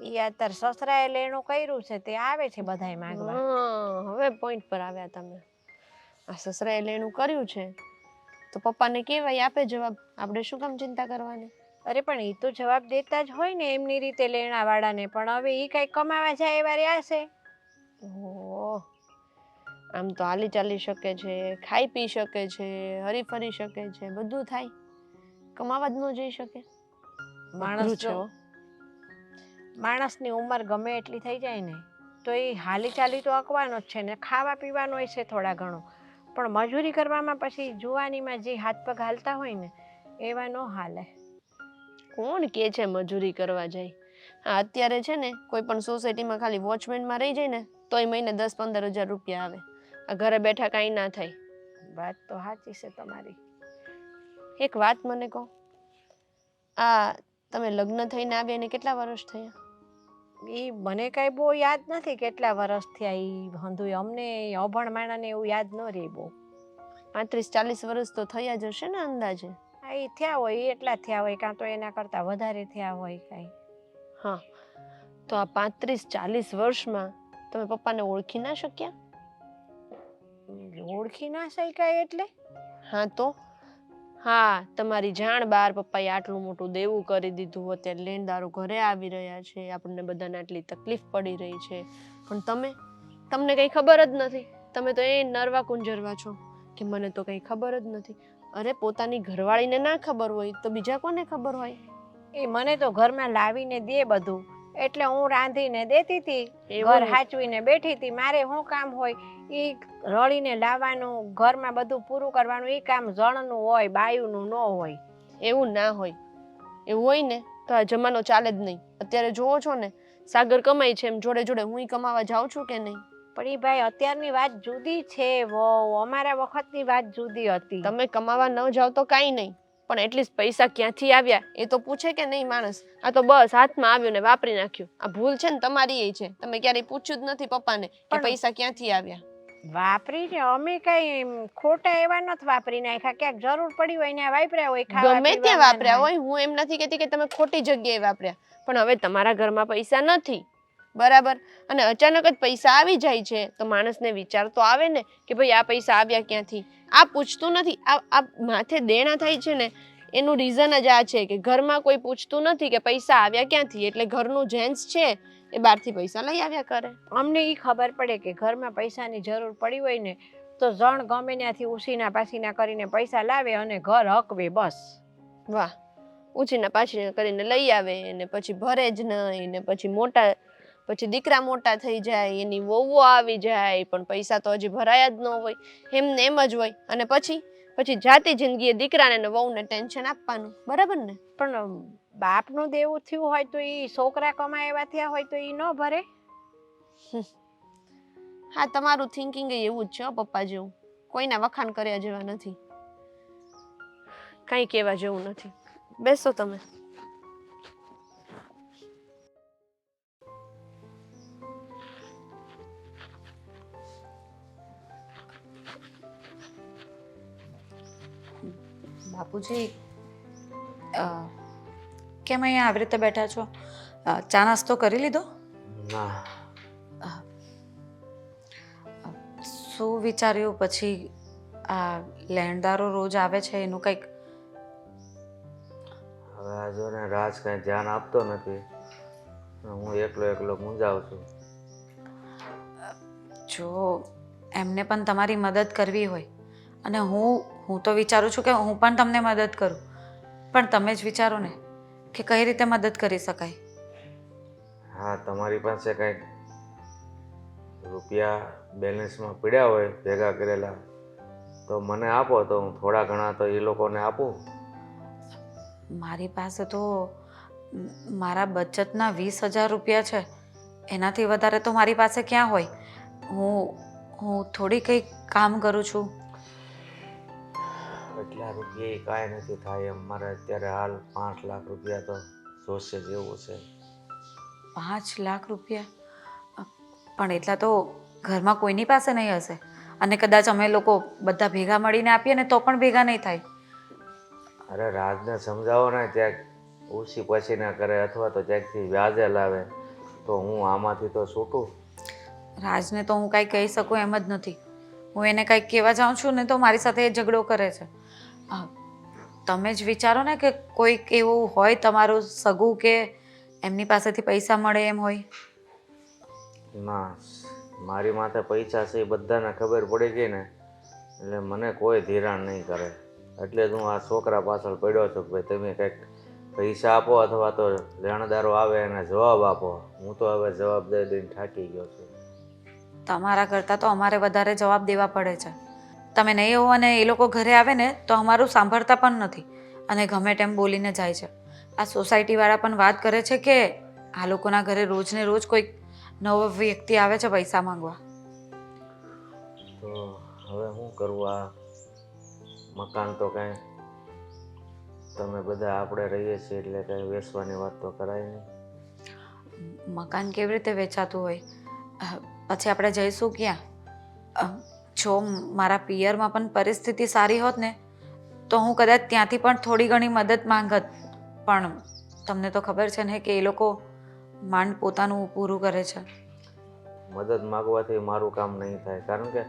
ઈ અત્યારે સસરાએ લેણું કર્યું છે તે આવે છે બધાય માંગવા. હવે પોઈન્ટ પર આવ્યા તમે. આ સસરાએ લેણું કર્યું છે તો પપ્પાને કહેવાય, આપે જવાબ. આપણે શું કામ ચિંતા કરવાની? અરે પણ એ તો જવાબ દેતા જ હોય ને એમની રીતે લેણાવાળાને. પણ હવે એ કઈ કમાવા જાય એવા રહ્યા છે? ઓહ, આમ તો હાલી ચાલી શકે છે, ખાઈ પી શકે છે, હરી ફરી શકે છે, બધું થાય, કમાવા જ ન જઈ શકે? માણસ જો માણસની ઉંમર ગમે એટલી થઈ જાય ને તો એ હાલી ચાલી તો અકવાનો જ છે ને, ખાવા પીવાનો હોય છે થોડા ઘણો, પણ મજૂરી કરવામાં પછી જુવાનીમાં જે હાથ પગ હાલતા હોય ને એવા ન હાલે. કોણ કે છે મજૂરી કરવા જાય? હા અત્યારે છે ને કોઈ પણ સોસાયટીમાં ખાલી વોચમેનમાં રહી જાય ને તોય મહિને 10-15 હજાર રૂપિયા આવે. આ ઘરે બેઠા કાંઈ ના થાય. વાત તો સાચી છે તમારી. એક વાત મને કહો, આ તમે લગ્ન થઈને આવ્યા એને કેટલા વર્ષ થયા? એ મને કાંઈ બહુ યાદ નથી કેટલા વર્ષ થયા. એ હંધુય અમને અભણ માણાને એવું યાદ ન રહે બહુ. 35-40 વર્ષ તો થયા જ હશે ને અંદાજે? હા એ થયા હોય, એ એટલા થયા હોય, કાં તો એના કરતાં વધારે થયા હોય કાંઈ. હા તો આ 35-40 વર્ષમાં તમે પપ્પાને ઓળખી ના શક્યા? ઓળખી ના શક્યા એટલે? હા તો હા, તમારી જાણ બહાર પપ્પાએ આટલું મોટું દેવું કરી દીધું, અત્યારે લેણદારો ઘરે આવી રહ્યા છે, આપણને બધાને આટલી તકલીફ પડી રહી છે, પણ તમને કંઈ ખબર જ નથી. તમે તો એ નરવા કુંજરવા છો કે મને તો કંઈ ખબર જ નથી. અરે પોતાની ઘરવાળીને ના ખબર હોય તો બીજા કોને ખબર હોય? એ મને તો ઘરમાં લાવીને દે બધું, એટલે હું રાંધીને દેતી હતી, ઘર હાચવીને બેઠી હતી. મારે શું કામ હોય? એ રળીને લાવવાનું, ઘરમાં બધું પૂરું કરવાનું, એ કામ જણનું હોય, બાયુનું ન હોય. એવું ના હોય. એવું હોય ને તો આ જમાનો ચાલે જ નહીં. અત્યારે જોવો છો ને, સાગર કમાય છે એમ જોડે જોડે હું કમાવા જાઉં છું કે નહીં? પણ એ ભાઈ અત્યારની વાત જુદી છે, અમારા વખતની વાત જુદી હતી. તમે કમાવા ન જાઓ તો કાંઈ નહીં, પણ એટલીસ્ટ પૈસા ક્યાંથી આવ્યા એ તો પૂછે કે નહીં માણસ? આ તો બસ હાથમાં આવ્યું ને વાપરી નાખ્યું. આ ભૂલ છે ને તમારી એ છે, તમે ક્યારેય પૂછ્યું જ નથી પપ્પાને કે પૈસા ક્યાંથી આવ્યા. વાપરીને અમે કઈ ખોટા એવા નથી વાપરી નાખ્યા, ક્યાંક જરૂર પડી હોય ને વાપર્યા હોય. ગમે ત્યાં વાપર્યા હોય, હું એમ નથી કહેતી કે તમે ખોટી જગ્યાએ વાપર્યા, પણ હવે તમારા ઘરમાં પૈસા નથી, બરાબર? અને અચાનક જ પૈસા આવી જાય છે તો માણસને વિચાર તો આવે ને કે ભાઈ આ પૈસા આવ્યા ક્યાંથી. આ પૂછતું નથી. આ માથે દેણા થાય છે ને એનું રીઝન જ આ છે કે ઘરમાં કોઈ પૂછતું નથી કે પૈસા આવ્યા ક્યાંથી, એટલે ઘરનું જેન્ટ્સ છે એ બહારથી પૈસા લઈ આવ્યા કરે. અમને એ ખબર પડે કે ઘરમાં પૈસાની જરૂર પડી હોય ને તો જણ ગમે ત્યાંથી ઉસીના પાસીના કરીને પૈસા લાવે અને ઘર હકવે બસ. વાહ, ઉછીના પાછીના કરીને લઈ આવે અને પછી ભરે જ નહીં, ને પછી દીકરા મોટા થઈ જાય, એની વહુઓ આવી જાય, પણ પૈસા તો હજી ભરાયા જ ન હોય, એમને એમ જ હોય. અને પછી જાતી જિંદગીએ દીકરાને ને વહુને ટેન્શન આપવાનું. બરાબર ને? પણ બાપનું દેવું થયું હોય તો એ છોકરા કમાય એવા થયા હોય તો એ ન ભરે. હા, તમારું થિંકિંગ એવું જ છે હો પપ્પા જેવું. કોઈના વખાણ કર્યા જેવા નથી, કંઈ કહેવા જેવું નથી. બેસો તમે. બાપુજી, કેમ અહીંયા આવી રીતે બેઠા છો? ચા નાસ્તો કરી લીધો? ના, શું વિચાર્યું પછી? આ લેણદારો રોજ આવે છે એનું કંઈક? હવે આ જો ને રાજ કાંઈ ધ્યાન આપતો નથી, હું એકલો મૂંઝાવ છું. જો એમને પણ તમારી મદદ કરવી હોય અને હું તો વિચારું છું કે હું પણ તમને મદદ કરું, પણ તમે જ વિચારો ને કે કઈ રીતે મદદ કરી શકાય. હા, તમારી પાસે કંઈક રૂપિયા બેલેન્સમાં પડ્યા હોય ભેગા કરેલા તો મને આપો, તો હું થોડા ઘણા તો એ લોકોને આપું. મારી પાસે તો મારા બચતના 20,000 રૂપિયા છે, એનાથી વધારે તો મારી પાસે ક્યાં હોય. હું થોડી કંઈક કામ કરું છું. એટલા રૂપિયા કાંઈ નથી થાય એમ. મારે અત્યારે હાલ 5 લાખ રૂપિયા તો જોશે જેવું છે. 5 લાખ રૂપિયા? પણ એટલા તો ઘરમાં કોઈની પાસે નહીં હશે, અને કદાચ અમે લોકો બધા ભેગા મળીને આપીએ ને તો પણ ભેગા નહીં થાય. અરે રાજને સમજાવો ને, ક્યાંક ઓછી પછી ના કરે અથવા તો ક્યાંકથી વ્યાજે લાવે તો હું આમાંથી તો છૂટું. રાજને તો હું કાંઈ કહી શકું એમ જ નથી. હું એને કાંઈક કહેવા જાઉં છું ને તો મારી સાથે એ ઝઘડો કરે છે. તમે જ વિચારો ને કે કોઈક એવું હોય તમારું સગું કે એમની પાસેથી પૈસા મળે એમ હોય. ના, મારી માથે પૈસા છે એ બધાને ખબર પડી ગઈ ને એટલે મને કોઈ ધિરાણ નહીં કરે. એટલે જ હું આ છોકરા પાછળ પડ્યો છું કે ભાઈ તમે કંઈક પૈસા આપો અથવા તો લેણદારો આવે એને જવાબ આપો. હું તો હવે જવાબ દઈ દઈને થાકી ગયો છું. તમારા કરતાં તો અમારે વધારે જવાબ દેવા પડે છે. તમે નહીં હો અને એ લોકો ઘરે આવે ને તો અમારું સાંભળતા પણ નથી અને ગમે તેમ બોલીને જાય છે. આ સોસાયટીવાળા પણ વાત કરે છે કે આ લોકોના ઘરે રોજને રોજ કોઈક નવો વ્યક્તિ આવે છે પૈસા માંગવા. તો હવે શું કરવું? આ મકાન તો કાંઈ તમે બધા આપણે રહીએ છીએ એટલે કાંઈ વેચવાની વાત તો કરાય નહીં. મકાન કેવી રીતે વેચાતું હોય? પછી આપણે જઈશું ક્યાં? જો મારા પિયરમાં પણ પરિસ્થિતિ સારી હોત ને તો હું કદાચ ત્યાંથી પણ થોડી ઘણી મદદ માંગત, પણ તમને તો ખબર છે ને કે એ લોકો માંડ પોતાનું પૂરું કરે છે. મદદ માગવાથી મારું કામ નહીં થાય, કારણ કે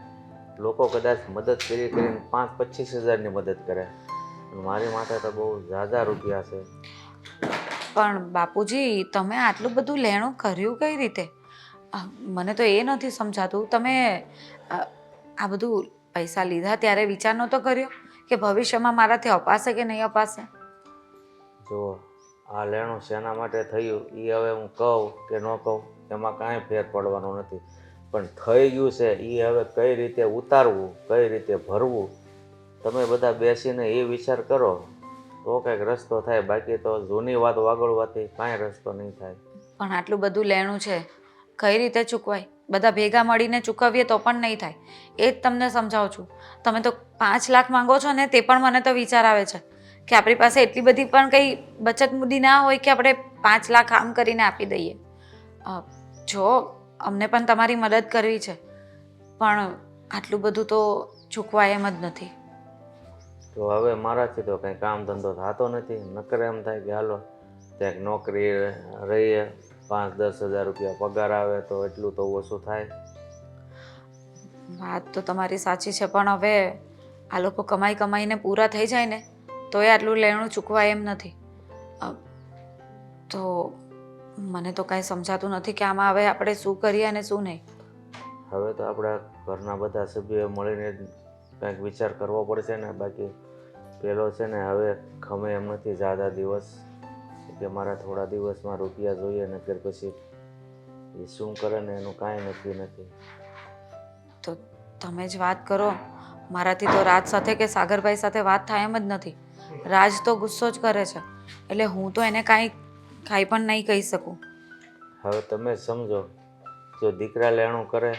લોકો કદાચ મદદ કરીને 5-25 હજારની મદદ કરે, મારી માથે તો બહુ ઝાઝા રૂપિયા છે. પણ બાપુજી, તમે આટલું બધું લેણું કર્યું કઈ રીતે? મને તો એ નથી સમજાતું. તમે આ બધું પૈસા લીધા ત્યારે વિચાર નહોતો કર્યો કે ભવિષ્યમાં મારાથી અપાશે કે નહીં અપાશે? જો આ લેણું શેના માટે થયું એ હવે હું કહું કે ન કહું એમાં કાંઈ ફેર પડવાનો નથી, પણ થઈ ગયું છે એ હવે કઈ રીતે ઉતારવું, કઈ રીતે ભરવું, તમે બધા બેસીને એ વિચાર કરો તો કંઈક રસ્તો થાય. બાકી તો જૂની વાત વાગળવાથી કાંઈ રસ્તો નહીં થાય. પણ આટલું બધું લેણું છે, કઈ રીતે ચૂકવાય? બધા ભેગા મળીને ચૂકવીએ તો પણ નહીં થાય. એ જ તમને સમજાવું છું. તમે તો 5 લાખ માંગો છો ને તે પણ મને તો વિચાર આવે છે કે આપણી પાસે એટલી બધી પણ કંઈ બચત મૂડી ના હોય કે આપણે 5 લાખ આમ કરીને આપી દઈએ. જો અમને પણ તમારી મદદ કરવી છે, પણ આટલું બધું તો ચૂકવાય એમ જ નથી. તો હવે મારાથી તો કંઈ કામ ધંધો થતો નથી. નકર એમ થાય કે હાલો ક્યાંક નોકરી રહીએ, 5-10 હજાર રૂપિયા પગાર આવે તો એટલું તો ઓછું થાય. વાત તો તમારી સાચી છે, પણ હવે આ લોકો કમાઈને પૂરા થઈ જાય ને તોય આટલું લેણું ચૂકવાય એમ નથી. તો મને તો કાંઈ સમજાતું નથી કે આમાં હવે આપણે શું કરીએ અને શું નહીં. હવે તો આપણા ઘરના બધા સભ્યોએ મળીને કંઈક વિચાર કરવો પડશે ને. બાકી પેલો છે ને હવે ખમે એમ નથી જ્યાદા દિવસ કે મારા થોડા દિવસમાં રૂપિયા જોઈએ ને કે પછી એ શું કરે ને એનું કાંઈ નક્કી નથી. તો તમે જ વાત કરો. મારાથી તો રાજ સાથે કે સાગરભાઈ સાથે વાત થાય એમ જ નથી. રાજ તો ગુસ્સો જ કરે છે, એટલે હું તો એને કાંઈ પણ નહીં કહી શકું. હવે તમે સમજો, જો દીકરા લેણું કરે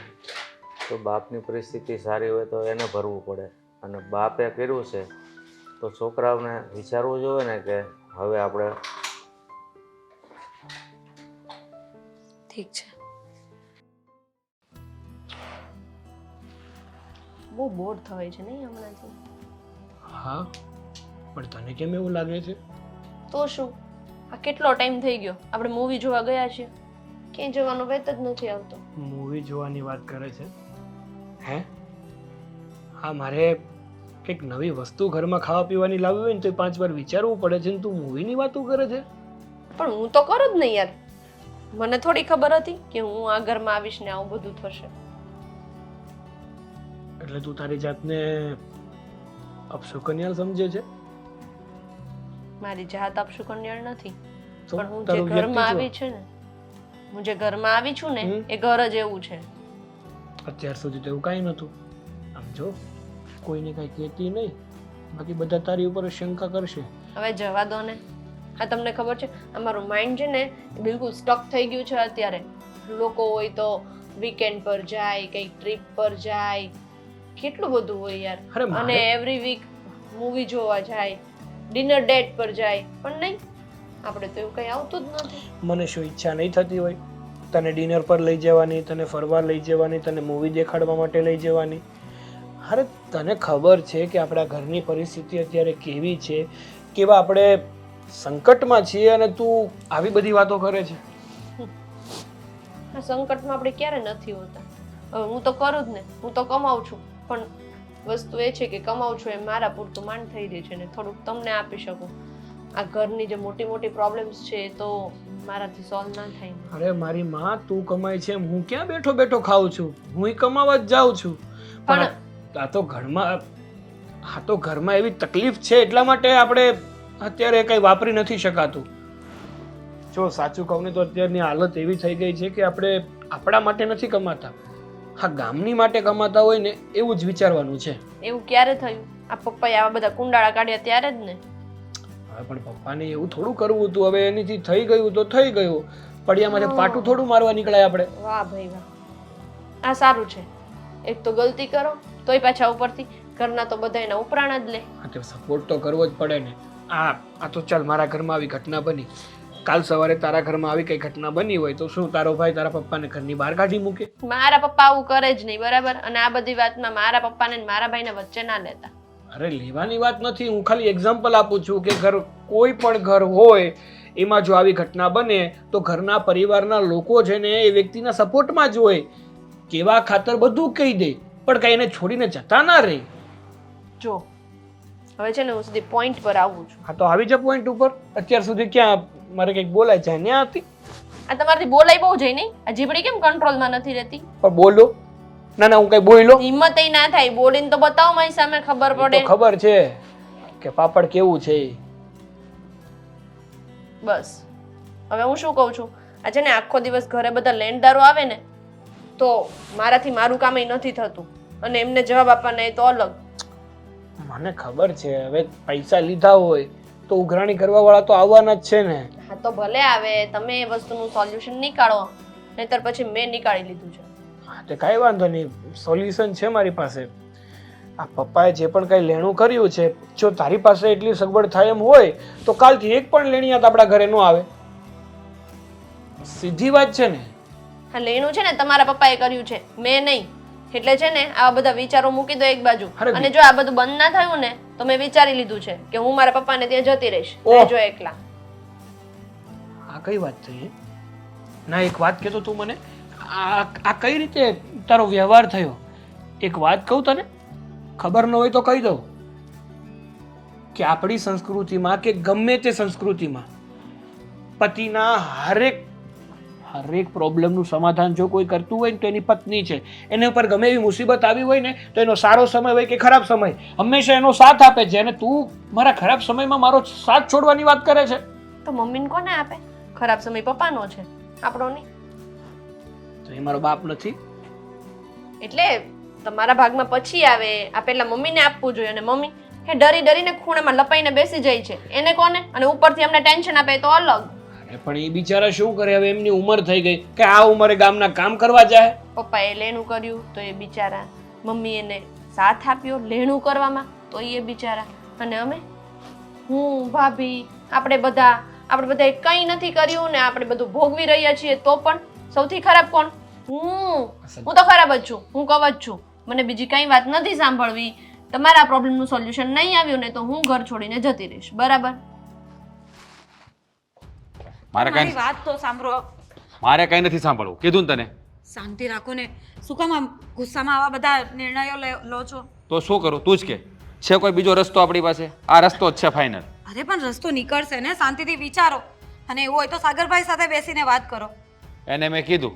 તો બાપની પરિસ્થિતિ સારી હોય તો એને ભરવું પડે, અને બાપે કર્યું છે તો છોકરાઓને વિચારવું જોઈએ ને કે હવે આપણે. ઠીક છે. બહુ બોર થવાય છે નહીં હમણાંથી. હા, પણ તને કેમ એવું લાગે છે? તો શું, આ કેટલો ટાઈમ થઈ ગયો આપણે મૂવી જોવા ગયા છીએ, ક્યાંય જવાનો વેત જ નથી આવતો. મૂવી જોવાની વાત કરે છે? હે? હા, મારે કંઈક નવી વસ્તુ ઘરમાં ખાવા પીવાની લાવવી હોય ને તો 5 વાર વિચારવું પડે છે ને તું મૂવીની વાતો કરે છે? પણ હું તો કરું જ નહીં યાર. મને થોડી ખબર હતી કે હું આ ઘરમાં આવીશ ને આવું બધું થશે. એટલે તું તારી જાતને અપશુકન્યાલ સમજે છે? મારી જાત અપશુકન્યાળ નથી, તો પણ હું જે તારું ઘરમાં આવી વ્યક્તિત્વ? છે ને, હું જે ઘરમાં આવી છું ને હમ. એ ઘર જ એવું છે. અત્યાર સુધી તો એવું કાંઈ નહોતું. આમ જો, કોઈને કાંઈ કહેતી નહીં, બાકી બધા તારી ઉપર શંકા કરશે. હવે જવા દો ને. હા, તમને ખબર છે અમારું માઇન્ડ છે ને એ બિલકુલ સ્ટક થઈ ગયું છે અત્યારે. લોકો હોય તો વીકેન્ડ પર જાય, કંઈક ટ્રીપ પર જાય, કેટલું બધું હોય યાર. અરે મારે- અને એવરી વીક મૂવી જોવા જાય, ડિનર ડેટ પર જાય, પણ નહીં, આપણે તો એવું કંઈ આવતું જ નથી. મને શું ઈચ્છા નહીં થતી હોય તને ડિનર પર લઈ જવાની, તને ફરવા લઈ જવાની, તને મૂવી દેખાડવા માટે લઈ જવાની? અરે તને ખબર છે કે આપણા ઘરની પરિસ્થિતિ અત્યારે કેવી છે, કેવા આપણે સંકટમાં છીએ, અને તું આવી બધી વાતો કરે છે? આ સંકટમાં આપણે ક્યારે નથી હોતા. હવે હું તો કરું જ ને, હું તો કમાઉં છું, પણ વસ્તુ એ છે કે કમાઉં છું એ મારા પૂરતું માંડ થઈ રહી છે ને થોડુંક તમને આપી શકું. આ ઘરની જે મોટી મોટી પ્રોબ્લેમ્સ છે એ તો મારાથી સોલ્વ ના થાય ને. અરે મારી માં, તું કમાય છે એમ હું ક્યાં બેઠો બેઠો ખાઉં છું? હું કમાવા જ જાઉં છું. પણ આ તો ઘરમાં એવી તકલીફ છે એટલા માટે આપણે અત્યારે કંઈ વાપરી નથી શકાતું. જો સાચું કહું ને તો અત્યારની હાલત એવી થઈ ગઈ છે કે આપણે આપણા માટે નથી કમાતા, હા ગામની માટે કમાતા હોય ને એવું જ વિચારવાનું છે. એવું ક્યારે થયું? આ પપ્પાએ આવા બધા કુંડાળા કાઢ્યા ત્યારે જ ને. હવે પણ પપ્પાને એવું થોડું કરવું હતું. હવે એનીથી થઈ ગયું તો થઈ ગયું. પડિયામાંથી પાટું થોડું મારવા નીકળાય આપણે. વાહ ભાઈ વાહ, આ સારું છે. એક તો ગલતી કરો તોય પાછા ઉપરથી ઘરના તો બધા એના ઉપરાણા જ લે. હા તો સપોર્ટ તો કરવો જ પડે ને. આ તો ચાલ, મારા ઘરમાં આવી ઘટના બની, કાલ સવારે તારા ઘરમાં આવી કઈ ઘટના બની હોય તો શું તારો ભાઈ તારા પપ્પાને ઘરની બહાર કાઢી મૂકે? મારા પપ્પા આવું કરે જ નહીં, બરાબર? અને આ બધી વાતમાં મારા પપ્પાને ને મારા ભાઈને વચ્ચે ના લેતા. અરે લેવાની વાત નથી, હું ખાલી એક્ઝામ્પલ આપું છું કે કોઈ પણ ઘર હોય એમાં જો આવી ઘટના બને તો ઘરના પરિવારના લોકો છે ને એ વ્યક્તિના સપોર્ટમાં જ હોય. કેવા ખાતર બધું કહી દે, પણ કઈ એને છોડીને જતા ના રહે. જો હવે છે ને હું સીધી પોઈન્ટ પર આવું છું. હા તો આવી જા પોઈન્ટ ઉપર. અત્યાર સુધી ક્યાં મારે કંઈક બોલાય છે ન્યા હતી? આ તમારાથી બોલાય બહુ જાય નહીં? આ જીભડી કેમ કંટ્રોલમાં નથી રહેતી? પણ બોલો. ના હું કઈ બોલ્યો? હિંમત ના થાય, બોલીને તો બતાવો મારી સામે, ખબર એ તો પડે. ખબર છે કે પાપડ કેવું છે. બસ હવે હું શું કહું છું, આ છે ને આખો દિવસ ઘરે બધા લેણદારો આવે ને તો મારાથી મારું કામ નથી થતું, અને એમને જવાબ આપવાના એ તો અલગ. મને ખબર છે, હવે પૈસા લીધા હોય તો ઉઘરાણી કરવા વાળા તો આવવાના જ છે ને. હા તો ભલે આવે, તમે એ વસ્તુનું સોલ્યુશન નીકાળો, નહીતર પછી મેં નીકાળી લીધું છે. હા તે કાંઈ વાંધો નહીં, સોલ્યુશન છે મારી પાસે. આ પપ્પાએ જે પણ કંઈ લેણું કર્યું છે, જો તારી પાસે એટલી સગવડ થાય એમ હોય તો કાલથી એક પણ લેણિયાત આપણા ઘરે ન આવે. સીધી વાત છે ને. હા લેણું છે ને તમારા પપ્પાએ કર્યું છે, મેં નહીં. એટલે છે ને આવા બધા વિચારો મૂકી દો એક બાજુ. અરે અને જો આ બધું બંધ ના થયું ને તો મેં વિચારી લીધું છે કે હું મારા પપ્પાને ત્યાં જતી રહીશ, ઓહ. રહેજો એકલા. આ કઈ વાત થઈ? ના એક વાત કહેતો તું મને, આ કઈ રીતે તારો વ્યવહાર થયો? એક વાત કહું તને, ખબર ન હોય તો કહી દઉં. કે આપણી સંસ્કૃતિમાં કે ગમે તે સંસ્કૃતિમાં પતિના હરેક પ્રોબ્લેમનું સમાધાન જો કોઈ કરતું હોય ને તો એની પત્ની છે. એના ઉપર ગમે એવી મુસીબત આવી હોય ને તો એનો સારો સમય હોય કે ખરાબ સમય હંમેશા એનો સાથ આપે છે. અને તું મારા ખરાબ સમયમાં મારો સાથ છોડવાની વાત કરે છે. તો મમ્મીને કોને આપે? ખરાબ સમય પપ્પાનો છે, આપણો નહીં. તો એ મારો બાપ નથી. એટલે તમારા ભાગમાં પછી આવે, આ પહેલા મમ્મીને આપવું જોઈએ. અને મમ્મી એ ડરી ડરીને ખૂણામાં લપાઈને બેસી જાય છે. એને કોને? અને ઉપરથી અમને ટેન્શન આપે તો અલગ. અરે પણ એ બિચારા શું કરે? હવે એમની ઉંમર થઈ ગઈ કે આ ઉંમરે ગામના કામ કરવા જાય. પપ્પાએ લેણું કર્યું તો એ બિચારા, મમ્મી એને સાથ આપ્યો લેણું કરવામાં તો એ બિચારા, અને અમે હું ભાભી આપણે બધા કંઈ નથી કર્યું ને આપણે બધું ભોગવી રહ્યા છીએ. તો પણ સૌથી ખરાબ કોણ? હું તો ખરાબ જ છું. હું કવ જ છું, મને બીજી કઈ વાત નથી સાંભળવી. તમારા પ્રોબ્લેમનું સોલ્યુશન નહીં આવ્યું ને તો હું ઘર છોડીને જતી રહીશ. બરાબર? મારે મારી કઈ વાત તો સાંભળો. મારે કઈ નથી સાંભળવું, કીધું ને તને. શાંતિ રાખો ને. શું કામ આમ ગુસ્સામાં આવા બધા નિર્ણયો લો છો? તો શું કરું? તું જ કે છે કોઈ બીજો રસ્તો આપણી પાસે? આ રસ્તો જ છે ફાઇનલ. અરે પણ રસ્તો નીકળશે ને, શાંતિથી વિચારો. અને એવું હોય તો સાગરભાઈ સાથે બેસીને વાત કરો. એને મેં કીધું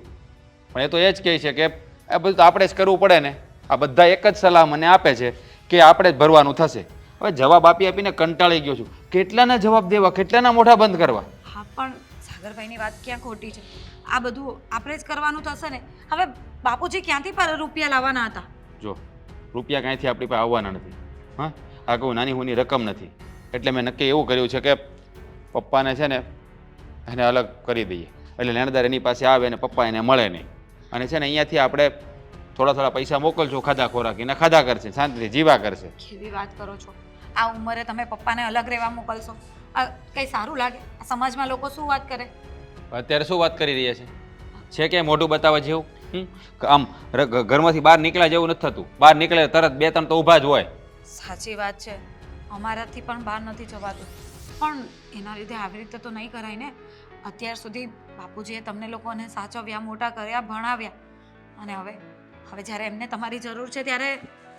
પણ એ તો એ જ કહે છે કે આ બધું તો આપણે જ કરવું પડે ને. આ બધા એક જ સલાહ મને આપે છે કે આપણે જ ભરવાનું થશે. હવે જવાબ આપીને કંટાળી ગયો છું. કેટલાના જવાબ દેવા, કેટલાના મોઢા બંધ કરવા? હા પણ સાગરભાઈની વાત ક્યાં ખોટી છે? આ બધું આપણે જ કરવાનું થશે ને. હવે બાપુજી ક્યાંથી પર રૂપિયા લાવવાના હતા? જો રૂપિયા કાંઈથી આપણી પાસે આવવાના નથી. હા, આ કોઈ નાની હોની રકમ નથી. એટલે મેં નક્કી એવું કર્યું છે કે પપ્પાને છે ને એને અલગ કરી દઈએ. એટલે લેણદાર એની પાસે આવે અને પપ્પા એને મળે નહીં. અને છે ને અહીંયાથી આપણે થોડા પૈસા મોકલજો, ખાધા ખોરાક એને ખાધા કરશે, શાંતિથી જીવા કરશે. કેવી વાત કરો છો? આ ઉંમરે તમે પપ્પાને અલગ રહેવા મોકલશો? આ કંઈ સારું લાગે? આ સમાજમાં લોકો શું વાત કરે? અત્યારે શું વાત કરી રહ્યા છે કે મોઢું બતાવવા જેવું? આમ ઘરમાંથી બહાર નીકળ્યા જેવું નથી થતું. બહાર નીકળે તરત બે ત્રણ તો ઊભા જ હોય. સાચી વાત છે, અમારાથી પણ બહાર નથી જવાતું. પણ એના લીધે આવી રીતે તો નહીં કરાય ને. અત્યાર સુધી બાપુજીએ તમને લોકોને સાચવ્યા, મોટા કર્યા, ભણાવ્યા, અને હવે જ્યારે એમને તમારી જરૂર છે ત્યારે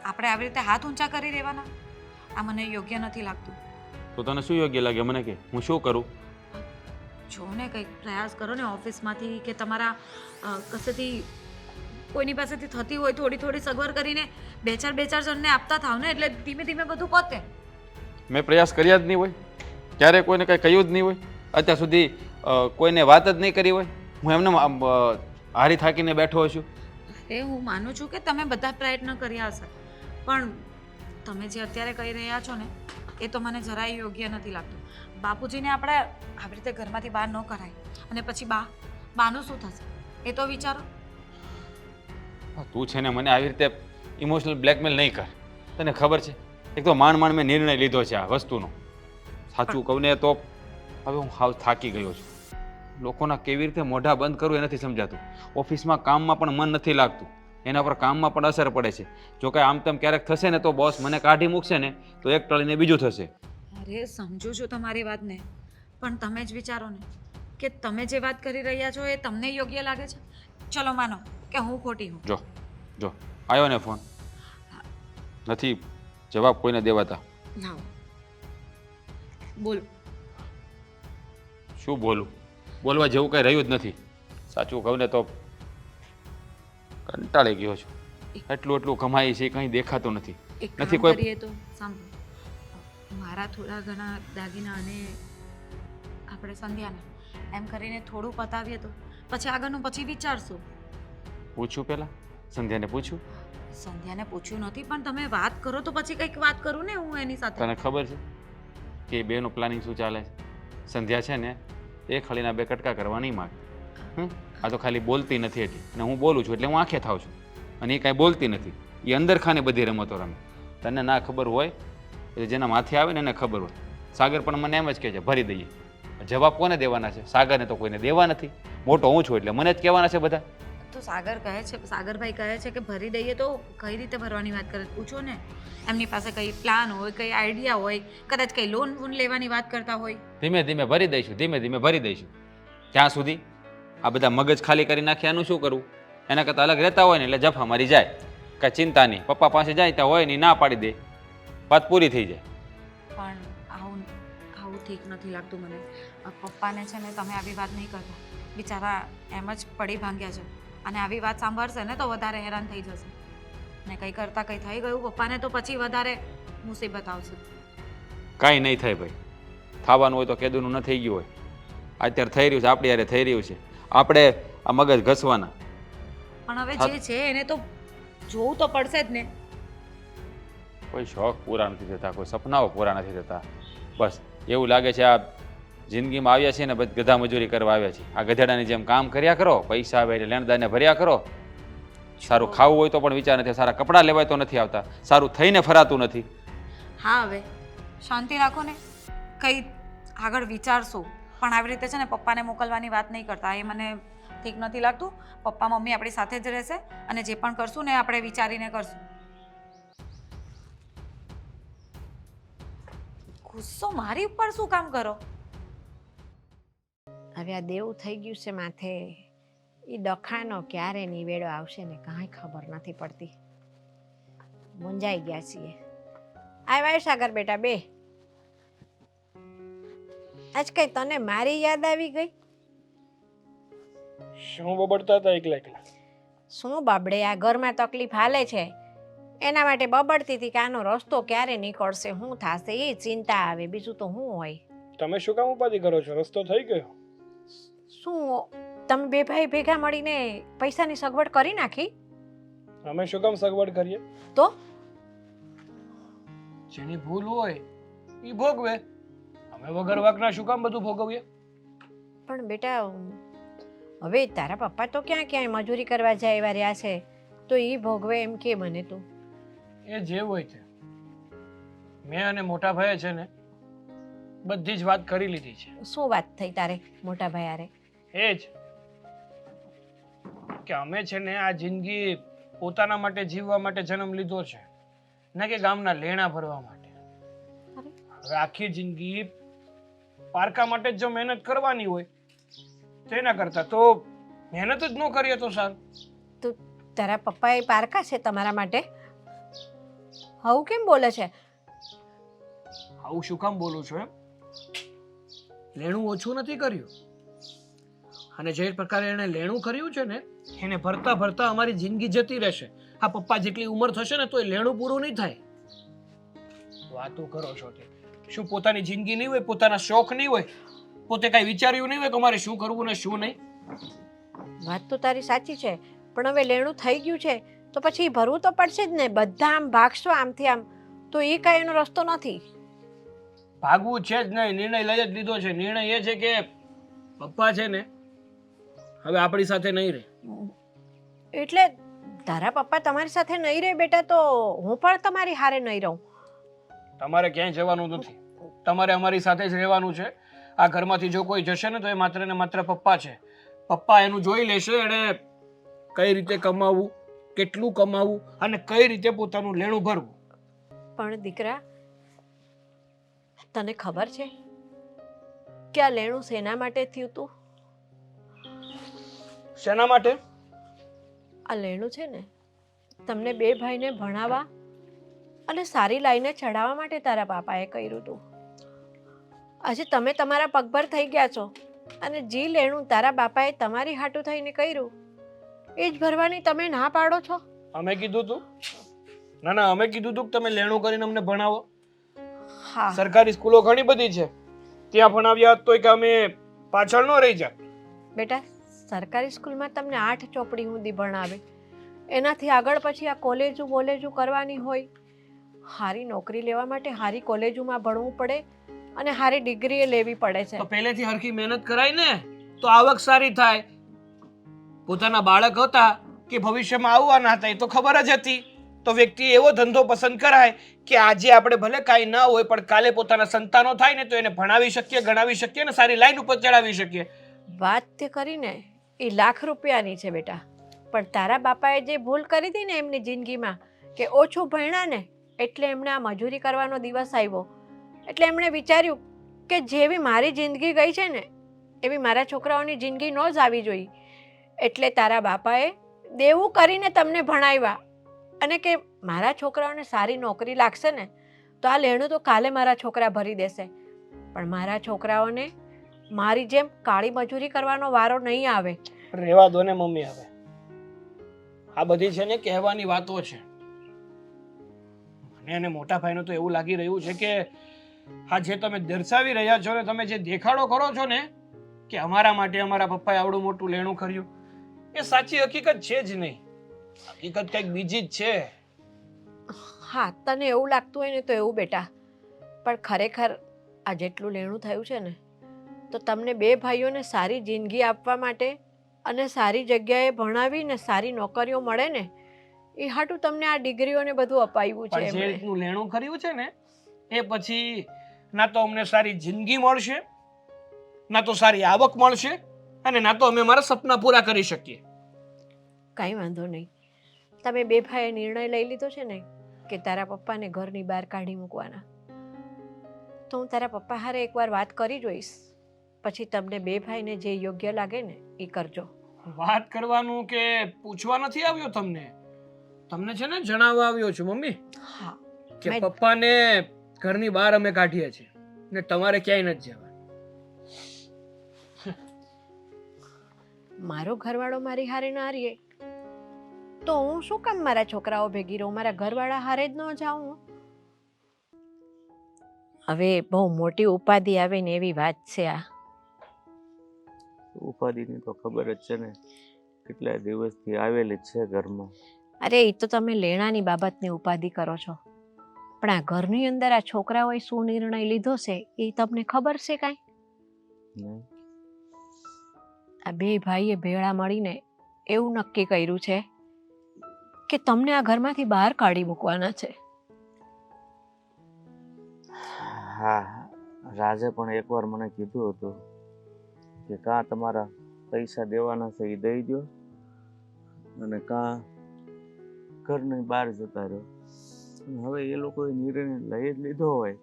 આપણે આવી રીતે હાથ ઊંચા કરી દેવાના? આ મને યોગ્ય નથી લાગતું. તો તને શું યોગ્ય લાગે મને કે? હું શું કરું? જો ને કંઈક પ્રયાસ કરો ને ઓફિસમાંથી કે તમારા કશેથી કોઈની પાસેથી થતી હોય થોડી સગવડ કરીને બે ચાર જણને આપતા થાવ ને, એટલે ધીમે ધીમે બધું પતે. મેં પ્રયાસ કર્યા જ નહીં હોય, ક્યારે કોઈને કંઈ કહ્યું જ નહીં હોય, અત્યાર સુધી કોઈને વાત જ નહીં કરી હોય. હું એમને હારી થાકીને બેઠો છું. અરે હું માનું છું કે તમે બધા પ્રયત્ન કર્યા હશે, પણ તમે જે અત્યારે કહી રહ્યા છો ને એ તો મને જરાય યોગ્ય નથી લાગતું. બાપુજીને આપણે આવી રીતે ઘરમાંથી બહાર ન કરાય. અને પછી બાનું શું થશે એ તો વિચારો. તું છે ને મને આવી રીતે ઇમોશનલ બ્લેકમેલ નહીં કર. તને ખબર છે એક તો માંડ મેં નિર્ણય લીધો છે આ વસ્તુનો. સાચું કહું ને તો હવે હું હાવ થાકી ગયો છું. લોકોના કેવી રીતે મોઢા બંધ કરવું એ નથી સમજાતું. ઓફિસમાં કામમાં પણ મન નથી લાગતું, એના પર કામમાં પણ અસર પડે છે. જો કાંઈ આમ તેમ ક્યારેક થશે ને તો બોસ મને કાઢી મૂકશે ને તો એક ટળીને બીજું થશે. અરે સમજુ છું તમારી વાતને, પણ તમે જ વિચારો ને કે તમે જે વાત કરી રહ્યા છો એ તમને યોગ્ય લાગે છે? ચલો માનો કે હું ખોટી હું. જો આવ્યો ને ફોન, નથી જવાબ કોઈને દેવાતા. લાવો બોલો. શું બોલું? બોલવા જેવું કંઈ રહ્યું જ નથી. સાચું કહું ને તો કંટાળી ગયો છું. એટલું કમાઈ છે કંઈ દેખાતું નથી. એક નથી કામ કોઈ- કરીએ તો સાંભળો, મારા થોડા ઘણા દાગીના અને આપણે સંધ્યાના એમ કરીને થોડું પતાવીએ તો પછી આગળનું પછી વિચારશું. પૂછ્યું પહેલાં સંધ્યાને પૂછ્યું? સંધ્યાને પૂછ્યું નથી, પણ તમે વાત કરો તો પછી કંઈક વાત કરું ને હું એની સાથે. તને ખબર છે કે એ બેનું પ્લાનિંગ શું ચાલે છે? સંધ્યા છે ને એ ખળીના બે કટકા કરવા નહીં માગે. આ તો ખાલી બોલતી નથી એટલી, અને હું બોલું છું એટલે હું આંખે થાઉં છું, અને એ કાંઈ બોલતી નથી. એ અંદર ખાને બધી રમતો રમે. તને ના ખબર હોય એટલે જેના માથે આવે ને એને ખબર હોય. સાગર પણ મને એમ જ કહે છે ભરી દઈએ. જવાબ કોને દેવાના છે? સાગરને તો કોઈને દેવા નથી. મોટો હું છું એટલે મને જ કહેવાના છે બધા. તો સાગરભાઈ કહે છે કે ભરી દઈએ, તો કઈ રીતે ભરવાની વાત કરે પૂછો ને. એમની પાસે કઈ પ્લાન હોય, કઈ આઈડિયા હોય, કદાચ કઈ લોન લેવાની વાત કરતા હોય. ધીમે ધીમે ભરી દઈશું. ત્યાં સુધી આ બધા મગજ ખાલી કરી નાખ્યા એનું શું કરવું? એના કરતાં અલગ રહેતા હોય ને એટલે જફા મારી જાય. કાંઈ ચિંતા નહીં, પપ્પા પાસે જાય ત્યાં હોય નહીં, ના પાડી દે, વાત પૂરી થઈ જાય. પણ ઠીક નથી લાગતું મને. પપ્પાને છે ને તમે આવી વાત નહીં કરતા. બિચારા એમ જ પડી ભાંગ્યા છે અને આવી વાત સાંભળશે ને તો વધારે હેરાન થઈ જશે ને કંઈ કરતાં કંઈ થઈ ગયું પપ્પાને તો પછી વધારે મુસીબત આવશે. કાંઈ નહીં થાય ભાઈ. થવાનું હોય તો કેદુનું ન થઈ ગયું હોય. અત્યારે થઈ રહ્યું છે, આપણી યારે થઈ રહ્યું છે. આપણે આ મગજ ઘસવાના. પણ હવે જે છે એને તો જોવું તો પડશે જ ને. કોઈ શોખ પૂરા નથી થતા, કોઈ સપનાઓ પૂરા નથી થતા. બસ એવું લાગે છે આ જિંદગીમાં આવ્યા છે ને બસ ગધા મજૂરી કરવા આવ્યા છે. આ ગધેડાની જેમ કામ કર્યા કરો, પૈસા આવે એટલે લેણદારને ભર્યા કરો. સારું ખાવું હોય તો પણ વિચાર નથી, સારા કપડાં લેવાય તો નથી આવતા, સારું થઈને ફરાતું નથી. હા હવે શાંતિ રાખો ને, કંઈ આગળ વિચારશું. પણ આવી રીતે છે ને પપ્પાને મોકલવાની વાત નહીં કરતા, એ મને ઠીક નથી લાગતું. પપ્પા મમ્મી આપણી સાથે જ રહેશે અને જે પણ કરશું ને આપણે વિચારીને કરશું. ગુસ્સો મારી ઉપર શું કામ કરો? હવે આ દેવું થઈ ગયું છે માથે, એ ડખાનો ક્યારે નિવેડો આવશે ને કાંઈ ખબર નથી પડતી. મૂંઝાઈ ગયા છીએ. આવ્યા સાગર બેટા બે. આજ કઈ તને મારી યાદ આવી ગઈ? શું બબડતા હતા એકલા એકલા? શું બાબડે, આ ઘરમાં તકલીફ હાલે છે એના માટે બબડતી હતી કે આનો રસ્તો ક્યારે નીકળશે, શું થશે, એ ચિંતા આવે, બીજું તો શું હોય. તમે શું કામ ઉપાધિ કરો છો? રસ્તો થઈ ગયો. શું તમે બે ભાઈ ભેગા મળીને પૈસાની સગવડ કરી નાખી? અમે શું કામ સગવડ કરીએ? તો જેની ભૂલ હોય એ ભોગવે. અમે વગર વાંકના શું કામ બધું ભોગવીએ? પણ બેટા હવે તારા પપ્પા તો ક્યાં ક્યાંય મજૂરી કરવા જાય એવા રહ્યા છે, તો એ ભોગવે એમ કે મને તું. એ જે હોય છે, મેં અને મોટા ભાઈએ છે ને બધી જ વાત કરી લીધી છે. શું વાત થઈ તારે મોટા ભાઈ હારે? એ જ કે અમે છે ને આ જિંદગી પોતાના માટે જીવવા માટે જન્મ લીધો છે, ના કે ગામના લેણા ભરવા માટે. હવે આખી જિંદગી પારકા માટે જો મહેનત કરવાની હોય તેના કરતા તો મહેનત જ ન કરીએ તો સારું. તું તારા પપ્પાએ પારકા છે તમારા માટે? આવું કેમ બોલે છે? આવું શું કામ બોલું છું? લેણું ઓછું નથી કર્યું, અને જે પ્રકારે એને લેણું કર્યું છે ને એને ભરતા ભરતા અમારી જિંદગી જતી રહેશે. આ પપ્પા જેટલી ઉંમર થશે ને તો એ લેણું પૂરું નહીં થાય. વાતો કરો છો તે? શું પોતાની જિંદગી નહીં હોય, પોતાના શોખ નહીં હોય, પોતે કઈ વિચાર્યું નહીં હોય કે અમારે શું કરવું ને શું નહીં? વાત તો તારી સાચી છે, પણ હવે લેણું થઈ ગયું છે તો પછી ભરવું તો પડશે જ ને. બધા આમ ભાગશો આમથી આમ તો એ કઈ એનો રસ્તો નથી. ભાગવું છે જ નહીં, નિર્ણય લઈ જ લીધો છે. નિર્ણય એ છે કે પપ્પા છે ને હવે આપણી સાથે નહીં રહે. એટલે તારા પપ્પા તમારી સાથે નહીં રહે બેટા, તો હું પણ તમારી હારે નહીં રહું. તમારે ક્યાંય જવાનું નથી, તમારે અમારી સાથે જ રહેવાનું છે. આ ઘરમાંથી જો કોઈ જશે ને તો એ માત્ર ને માત્ર પપ્પા છે. પપ્પા એનું જોઈ લેશે એણે કઈ રીતે કમાવવું, કેટલું કમાવવું અને કઈ રીતે પોતાનું લેણું ભરવું. પણ દીકરા તને ખબર છે કે આ લેણું શેના માટે થયું તું? શેના માટે? આ લેણું છે ને તમને બે ભાઈને ભણાવવા અને સારી લાઈને ચડાવવા માટે તારા બાપાએ કર્યું હતું. આજે તમે તમારા પગભર થઈ ગયા છો અને જે લેણું તારા બાપાએ તમારી હાટું થઈને કર્યું એ જ ભરવાની તમે ના પાડો છો. અમે કીધું તું? ના, અમે કીધું તું કે તમે લેણું કરીને અમને ભણાવો. હા સરકારી સ્કૂલો ઘણી બધી છે, ત્યાં ભણાવ્યા હોત તોય કે અમે પાછળ ન રહી જાત. બેટા સરકારી સ્કૂલમાં તમને 8 ચોપડી સુધી ભણાવે, એનાથી આગળ પછી આ કોલેજો કરવાની હોય. સારી નોકરી લેવા માટે સારી કોલેજોમાં ભણવું પડે અને સારી ડિગ્રી લેવી પડે છે. તો પહેલેથી હરખી મહેનત કરાય ને તો આવક સારી થાય. પોતાના બાળક હતા કે ભવિષ્યમાં આવવાના હતા એ તો ખબર જ હતી, તો વ્યક્તિ એવો ધંધો પસંદ કરાય કે આજે આપણે ભલે કાંઈ ના હોય પણ કાલે પોતાના સંતાનો થાય ને તો એને ભણાવી શકીએ, ગણાવી શકીએ ને સારી લાઈન ઉપર ચડાવી શકીએ. વાત તે કરીને એ લાખ રૂપિયાની છે બેટા, પણ તારા બાપાએ જે ભૂલ કરી હતી ને એમની જિંદગીમાં કે ઓછું ભણ્યા ને એટલે એમને આ મજૂરી કરવાનો દિવસ આવ્યો, એટલે એમણે વિચાર્યું કે જેવી મારી જિંદગી ગઈ છે ને એવી મારા છોકરાઓની જિંદગી ન જ આવી જોઈએ. એટલે તારા બાપાએ દેવું કરીને તમને ભણાવ્યા અને કે મારા છોકરાઓને સારી નોકરી લાગશે ને તો આ લેણું તો કાલે મારા છોકરા ભરી દેશે. પણ મારા છોકરાઓને મારી જેમ કાળી મજૂરી કરવાનો વારો નહીં આવે. રહેવા દો ને મમ્મી હવે. આ બધી છે ને કહેવાની વાતો છે. મને અને મોટા ભાઈનું તો એવું લાગી રહ્યું છે કે આ જે તમે દર્શાવી રહ્યા છો ને, તમે જે દેખાડો કરો છો ને કે અમારા માટે અમારા પપ્પાએ આવડું મોટું લેણું કર્યું, એ સાચી હકીકત છે જ નહીં. હકીકત કંઈક બીજી જ છે. હા, તને એવું લાગતું હોય ને તો એવું બેટા, પણ ખરેખર આ જેટલું લેણું થયું છે ને, તો તમને બે ભાઈઓને સારી જિંદગી આપવા માટે અને સારી જગ્યાએ ભણાવીને સારી નોકરીઓ મળે ને એ હાટું તમને આ ડિગ્રીઓને બધું અપાવ્યું છે પણ જે એમણે. રીતનું લેણું કર્યું છે ને એ પછી ના તો અમને સારી જિંદગી મળશે, ના તો સારી આવક મળશે, અને ના તો અમે અમારા સપના પૂરા કરી શકીએ. કાંઈ વાંધો નહીં, તમે બે ભાઈએ નિર્ણય લઈ લીધો છે ને કે તારા પપ્પાને ઘરની બહાર કાઢી મૂકવાના, તો હું તારા પપ્પા હારે એકવાર વાત કરી જોઈશ. પછી તમને બે ભાઈને જે યોગ્ય લાગે ને એ કરજો. વાત કરવાનું કે પૂછવા નથી આવ્યો તમને, તમને છે ને જણાવવા આવ્યો છું મમ્મી હા, કે મેં- પપ્પાને ઘરની બહાર અમે કાઢીએ છીએ ને તમારે ક્યાંય નથી જવાનું. મારો ઘરવાળો મારી હારે ના રહીએ તો હું શું કામ મારા છોકરાઓ ભેગી રહું? મારા ઘરવાળા હારે જ ન જાઉં. હવે બહુ મોટી ઉપાધિ આવે ને એવી વાત છે આ. ઉપાધિની તો ખબર જ છે ને, કેટલા દિવસથી આવેલી જ છે ઘરમાં. અરે એ તો તમે લેણાની બાબતની ઉપાધિ કરો છો, પણ આ ઘરની અંદર આ છોકરાઓએ શું નિર્ણય લીધો છે એ તમને ખબર છે કાંઈ? ને આ બે ભાઈએ ભેળા મળીને એવું નક્કી કર્યું છે કે તમને આ ઘરમાંથી બહાર કાઢી મૂકવાના છે. હા, રાજે પણ એકવાર મને કીધું હતું કે કાં તમારા પૈસા દેવાના છે એ દઈ દો, અને કાં ઘરની બહાર જતા રહો. અને હવે એ લોકોએ નિર્ણય લઈ જ લીધો હોય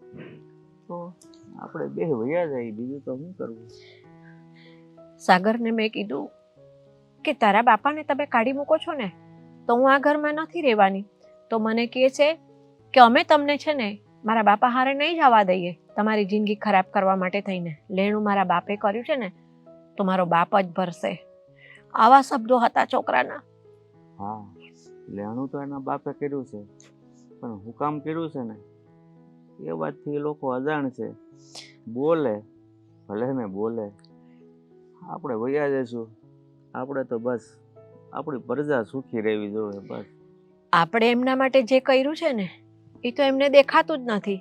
તો આપણે બે વયા જાય, બીજું તો શું કરવું? સાગરને મેં કીધું કે તારા બાપાને તમે કાઢી મૂકો છો ને તો હું આ ઘરમાં નથી રહેવાની. તો મને કહે છે કે અમે તમને છે ને મારા બાપા હારે નહીં જવા દઈએ તમારી જિંદગી ખરાબ કરવા માટે થઈને. લેણું મારા બાપે કર્યું છે ને તો મારો બાપ જ ભરશે. આવા શબ્દો હતા છોકરાના. હા, લેણું તો એના બાપે કર્યું છે, પણ હું કામ કર્યું છે ને એ વાતથી એ લોકો અજાણ છે. બોલે ભલે ને બોલે, આપણે વયા જઈશું. આપણે તો બસ આપણી પ્રજા સુખી રહેવી જોઈએ બસ. આપણે એમના માટે જે કર્યું છે ને એ તો એમને દેખાતું જ નથી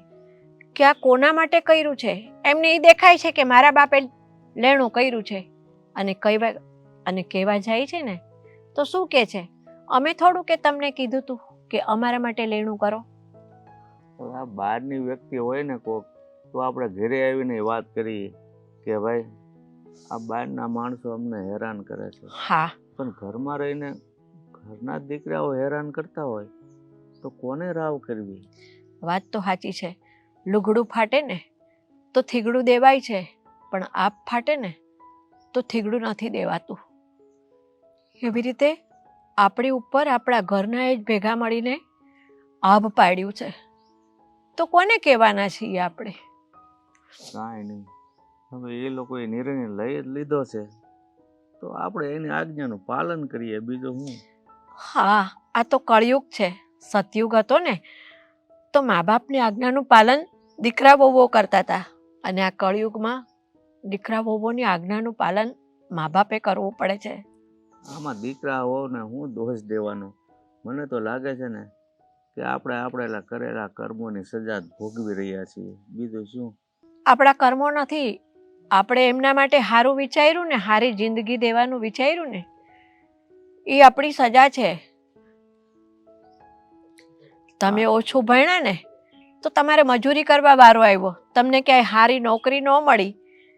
કે આ કોના માટે કર્યું છે. એમને એ દેખાય છે કે મારા બાપે લેણું કર્યું છે, અને કહેવા જાય છે ને તો શું કહે છે, અમે થોડું કે તમને કીધું તું કે અમારા માટે લેણું કરો. હવે આ બહારની વ્યક્તિ હોય ને કોક, તો આપણે ઘરે આવીને વાત કરીએ કે ભાઈ આ બહારના માણસો અમને હેરાન કરે છે. હા, પણ ઘરમાં રહીને ઘરના જ દીકરાઓ હેરાન કરતા હોય તો કોને રાવ કરવી? વાત તો સાચી છે. લુગડું ફાટે ને તો થીગડું દેવાય છે, પણ આપ ફાટે ને તો થીગડું નથી દેવાતું. એવી રીતે આપણી ઉપર આપણા ઘરના જ ભેગા મળીને આભ પાડ્યું છે, તો કોને કહેવાના છીએ આપણે? કાંઈ નહીં, હવે એ લોકોએ નિર્ણય લઈ જ લીધો છે તો આપણે એની આજ્ઞાનું પાલન કરીએ, બીજું શું? હા, આ તો કળયુગ છે. સતયુગ હતો ને તો મા બાપની આજ્ઞાનું પાલન દીકરા વહુઓ કરતા હતા, અને આ કળયુગમાં દીકરા વહુઓની આજ્ઞાનું પાલન મા બાપે કરવું પડે છે. આમાં દીકરા હોને હું દોષ દેવાનો? મને તો લાગે છે ને કે આપણે કરેલા કર્મોની સજા જ ભોગવી રહ્યા છીએ, બીજું શું? આપણા કર્મો નથી, આપણે એમના માટે સારું વિચાર્યું ને, સારી જિંદગી દેવાનું વિચાર્યું ને એ આપણી સજા છે. તમે ઓછું ભણ્યા ને તો તમારે મજૂરી કરવા વારો આવ્યો, તમને ક્યાંય સારી નોકરી ન મળી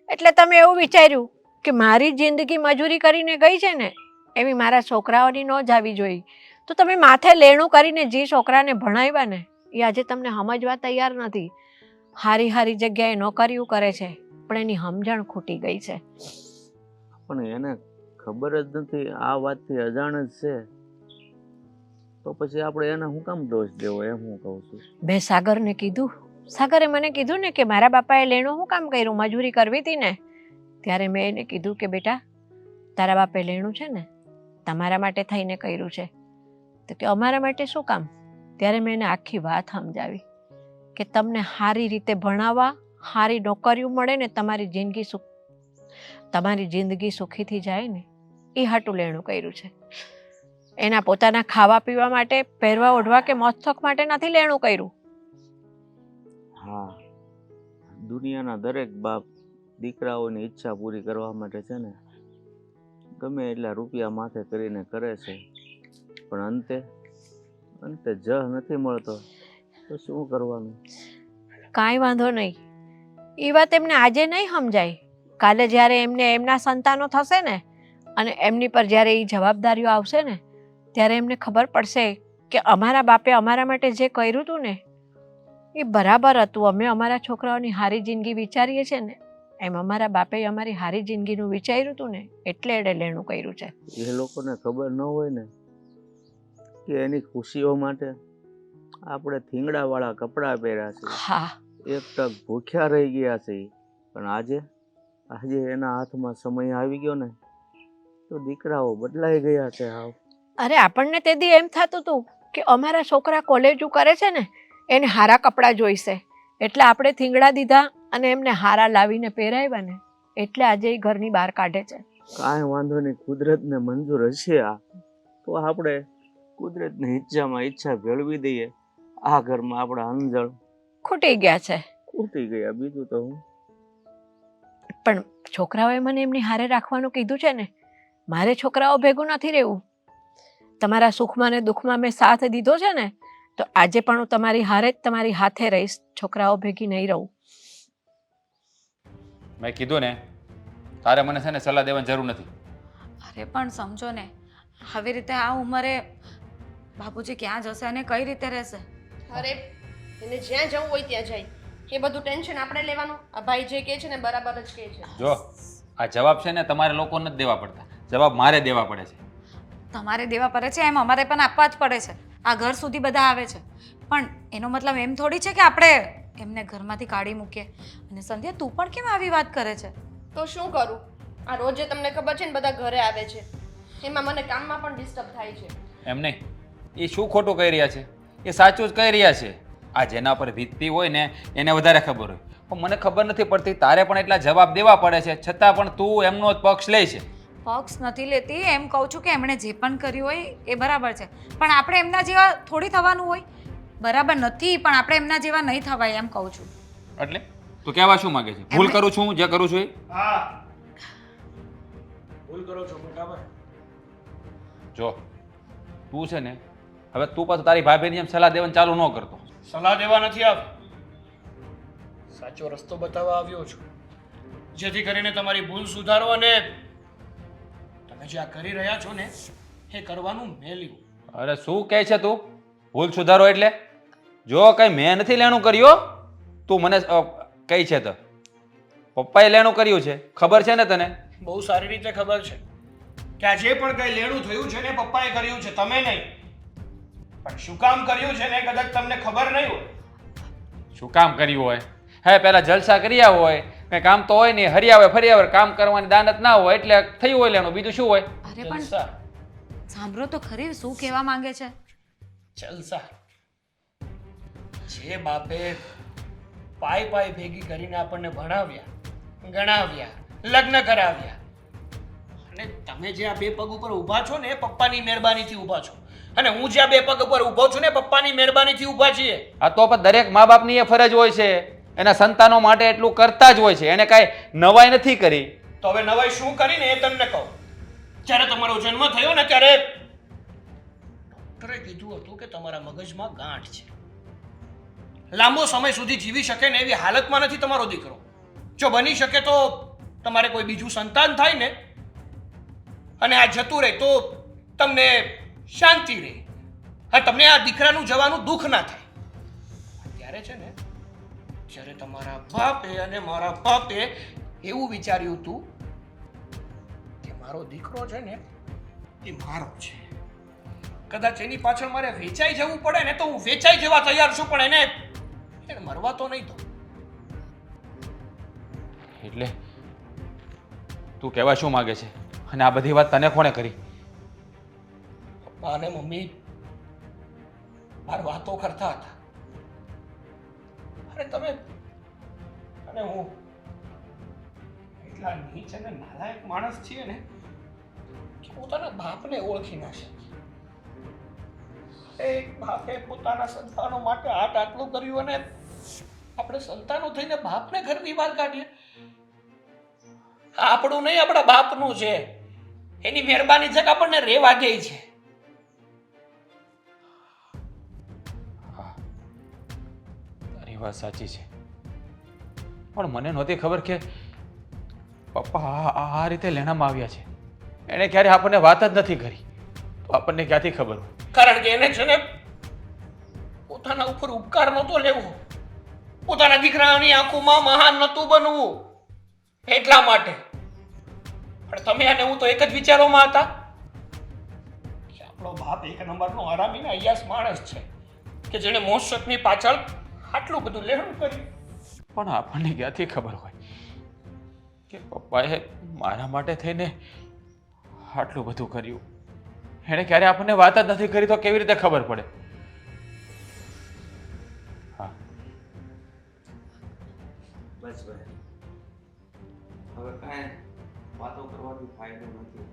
એટલે તમે એવું વિચાર્યું કે મારી જિંદગી મજૂરી કરીને ગઈ છે ને એવી મારા છોકરાઓની ન જાવી જોઈએ. તો તમે માથે લેણું કરીને જે છોકરાને ભણાવ્યા ને એ આજે તમને સમજવા તૈયાર નથી. હારી હારી જગ્યાએ નોકરીઓ કરે છે પણ એની સમજણ ખૂટી ગઈ છે. પણ એને ખબર જ નથી, આ વાતથી અજાણ જ છે, તો પછી આપણે એને શું કામ દોષ દેવો, એમ હું કહું છું. મેં સાગરને કીધું સાગરે મને કીધું ને કે મારા બાપાએ લેણું શું કામ કર્યું, મજૂરી કરવી હતી ને, ત્યારે મેં એને કીધું કે બેટા તારા બાપે લેણું છે ને તમારા માટે થઈને કર્યું છે. તો કે અમારા માટે શું કામ? ત્યારે મેં એને આખી વાત સમજાવી કે તમને સારી રીતે ભણાવવા, સારી નોકરીઓ મળે ને તમારી જિંદગી સુખીથી જાય ને એ હાટું લેણું કર્યું છે. એના પોતાના ખાવા પીવા માટે, પહેરવા ઓઢવા કે મોજશોખ માટે નથી લેણું કર્યું. હા, દુનિયાના દરેક બાપ દીકરાઓની ઈચ્છા પૂરી કરવા માટે છે ને ગમે એટલા રૂપિયા માથે કરીને કરે છે, પણ અંતે જ નથી મળતો તો શું કરવાનું? કાંઈ વાંધો નહીં, એ વાત એમને આજે નહીં સમજાય. કાલે જ્યારે એમને એમના સંતાનો થશે ને અને એમની પર જ્યારે એ જવાબદારીઓ આવશે ને ત્યારે એમને ખબર પડશે કે અમારા બાપે અમારા માટે જે કર્યું હતું ને એ બરાબર હતું. અમે અમારા છોકરાઓની સારી જિંદગી વિચારીએ છીએ ને એમ અમારા બાપે અમારી સારી જિંદગીનું વિચાર્યું હતું ને એટલે એણે લેણું કર્યું છે. એ લોકોને ખબર ન હોય ને કે એની ખુશીઓ માટે આપણે થીંગડાવાળા કપડાં પહેર્યા છે, હા, એક ટક ભૂખ્યા રહી ગયા છે, પણ આજે એના હાથમાં સમય આવી ગયો ને તો દીકરાઓ બદલાઈ ગયા છે. હાવ અરે આપણને તે દી એમ થતું હતું કે અમારા છોકરા કોલેજો કરે છે ને એને હારા કપડાં જોઈશે એટલે આપણે થીંગડા દીધા અને એમને હારા લાવીને પહેરાવ્યા ને એટલે આજે એ ઘરની બહાર કાઢે છે. કાંઈ વાંધો નહીં, કુદરતને મંજૂર હશે આ તો આપણે કુદરતની ઈચ્છા ભેળવી દઈએ. આ ઘરમાં આપણા અંજળ ખૂટી ગયા છે. ખૂટી ગયા, બીજું તો હું. પણ છોકરાઓએ મને એમની હારે રાખવાનું કીધું છે ને, મારે છોકરાઓ ભેગું નથી રહેવું. તમારા સુખમાં ને દુઃખમાં મેં સાથ દીધો છે ને તો આજે પણ હું તમારી હારે જ તમારી હાથે રહીશ, છોકરાઓ ભેગી નહીં રહું. મેં કીધું ને તારે મને છે ને સલાહ દેવાની જરૂર નથી. અરે પણ સમજો ને, આવી રીતે આ ઉંમરે બાપુજી ક્યાં જશે અને કઈ રીતે રહેશે? અરે એને જ્યાં જવું હોય ત્યાં જાય, એ બધું ટેન્શન આપણે લેવાનું. આ ભાઈ જે કહે છે ને બરાબર જ કહે છે. જો આ જવાબ છે ને તમારે લોકો નથી દેવા પડતા, જવાબ મારે દેવા પડે છે. તમારે દેવા પડે છે એમ અમારે પણ આપવા જ પડે છે. આ ઘર સુધી બધા આવે છે પણ એનો મતલબ એમ થોડી છે કે આપણે એમને ઘરમાંથી કાઢી મૂકીએ. અને સંધ્યા તું પણ કેમ આવી વાત કરે છે? તો શું કરું? આ રોજે તમને ખબર છે ને બધા ઘરે આવે છે, એમાં મને કામમાં પણ ડિસ્ટર્બ થાય છે. એમ નહીં, એ શું ખોટું કહી રહ્યા છે, એ સાચું જ કહી રહ્યા છે. આ જેના પર વીતતી હોય ને એને વધારે ખબર હોય, પણ મને ખબર નથી પડતી. તારે પણ એટલા જવાબ દેવા પડે છે છતાં પણ તું એમનો જ પક્ષ લે છે. પક્ષ નથી લેતી, એમ કહું છું કે એમણે જે પણ કર્યું હોય એ બરાબર છે, પણ આપણે એમના જેવા થોડી થવાનું હોય. બરાબર નથી પણ આપણે એમના જેવા નહીં થવાય એમ કહું છું. એટલે તું કહેવા શું માંગે છે? ભૂલ કરું છું જે કરું છું એ? હા, ભૂલ કરો છો મોટા ભાઈ. જો તું છે ને હવે તું પાછું તારી ભાભીની જેમ સલાહ દેવાનું ચાલુ ન કરતો. સલાહ દેવા નથી આવ્યો, સાચો રસ્તો બતાવવા આવ્યો છું, જેથી કરીને તમારી ભૂલ સુધારો અને તમે જે આ કરી રહ્યા છો ને એ કરવાનું મેં લીધું. અરે શું કહે છે તું? ભૂલ સુધારો એટલે? જો કઈ મેં નથી લેણું કર્યું, તું મને કહી છે તો પપ્પાએ લેણું કર્યું છે, ખબર છે ને તને? બહુ સારી રીતે ખબર છે કે આ જે પણ કઈ લેણું થયું છે ને પપ્પાએ કર્યું છે, તમે નહીં. પણ શું કામ કર્યું છે ને કદાચ તમને ખબર નહીં હોય. શું કામ કર્યું હોય? હે પહેલા જલસા કર્યા હોય, કઈ કામ તો હોય નહીં, હરિયા હોય ફર્યા હોય, કામ કરવાની દાનત ના હોય એટલે થયું હોય લેણું, બીજું શું હોય? અરે પણ જલસા સાંભળો તો ખરી શું કહેવા માંગે છે. જલસા. જે બાપે પાય ભેગી કરીને આપણને ભણાવ્યા, ગણાવ્યા, લગ્ન કરાવ્યા, અને તમે જે આ બે પગ ઉપર ઊભા છો ને એ પપ્પાની મહેરબાનીથી ઊભા છો, અને હું જે આ બે પગ ઉપર ઊભો છું ને પપ્પાની મહેરબાનીથી ઊભા છીએ. આ તો પણ દરેક મા બાપની એ ફરજ હોય છે, એના સંતાનો માટે એટલું કરતા જ હોય છે, એને કાંઈ નવાઈ નથી કરી. તો હવે નવાઈ શું કરીને એ તમને કહું. જ્યારે તમારો જન્મ થયો ને ત્યારે ડોક્ટરે કીધું હતું કે તમારા મગજમાં ગાંઠ છે, લાંબો સમય સુધી જીવી શકે ને એવી હાલતમાં નથી તમારો દીકરો. જો બની શકે તો તમારે કોઈ બીજું સંતાન થાય ને અને આ જતું રહે તો તમને શાંતિ રહે, હા તમને આ દીકરાનું જવાનું દુઃખ ના થાય. ત્યારે છે ને જ્યારે તમારા બાપે અને મારા બાપે એવું વિચાર્યું હતું કે મારો દીકરો છે ને એ મારો છે, કદાચ એની પાછળ મારે વેચાઈ જવું પડે ને તો હું વેચાઈ જવા તૈયાર છું, પણ એને એને મરવા તો નહીં તો. એટલે તું કહેવા શું માગે છે? અને આ બધી વાત તને કોણે કરી? પપ્પા અને મમ્મી બાર વાતો કરતા હતા. અરે તમે અને હું એટલા નીચ અને નાલાયક માણસ છીએ ને કે પોતાના બાપને ઓળખી ના શકીએ. એક બાપે પોતાના સંતાનો માટે આટલું કર્યું અને આપણે સંતાનો થઈને બાપને ઘરની બહાર કાઢીએ. આ આપણું નહીં, આપણા બાપનું છે. એની મહેરબાની છે કે આપણને રેવા દે છે. હા, તારી વાત સાચી છે, પણ મને નહોતી ખબર કે પપ્પા આ રીતે લેણામાં આવ્યા છે. એણે ક્યારે આપણને વાત જ નથી કરી, તો આપણને ક્યાંથી ખબર હોય? કારણ કે એને છે ને પોતાના ઉપર ઉપકાર નહોતો લેવો, પોતાના દીકરાની આંખોમાં મહાન નહોતું બનવું, એટલા માટે. પણ તમે અને હું તો એક જ વિચારોમાં હતા કે આપણો બાપ એક નંબરનો હરામી ને અયાસ માણસ છે કે જેણે મોશકની પાછળ આટલું બધું લેણું કર્યું. પણ આપણને ક્યાંથી ખબર હોય કે પપ્પાએ મારા માટે થઈને આટલું બધું કર્યું? એણે ક્યારે આપણને વાત જ નથી કરી, તો કેવી રીતે ખબર પડે? હા, બસ ભાઈ, હવે કાંઈ વાતો કરવાથી ફાયદો નથી.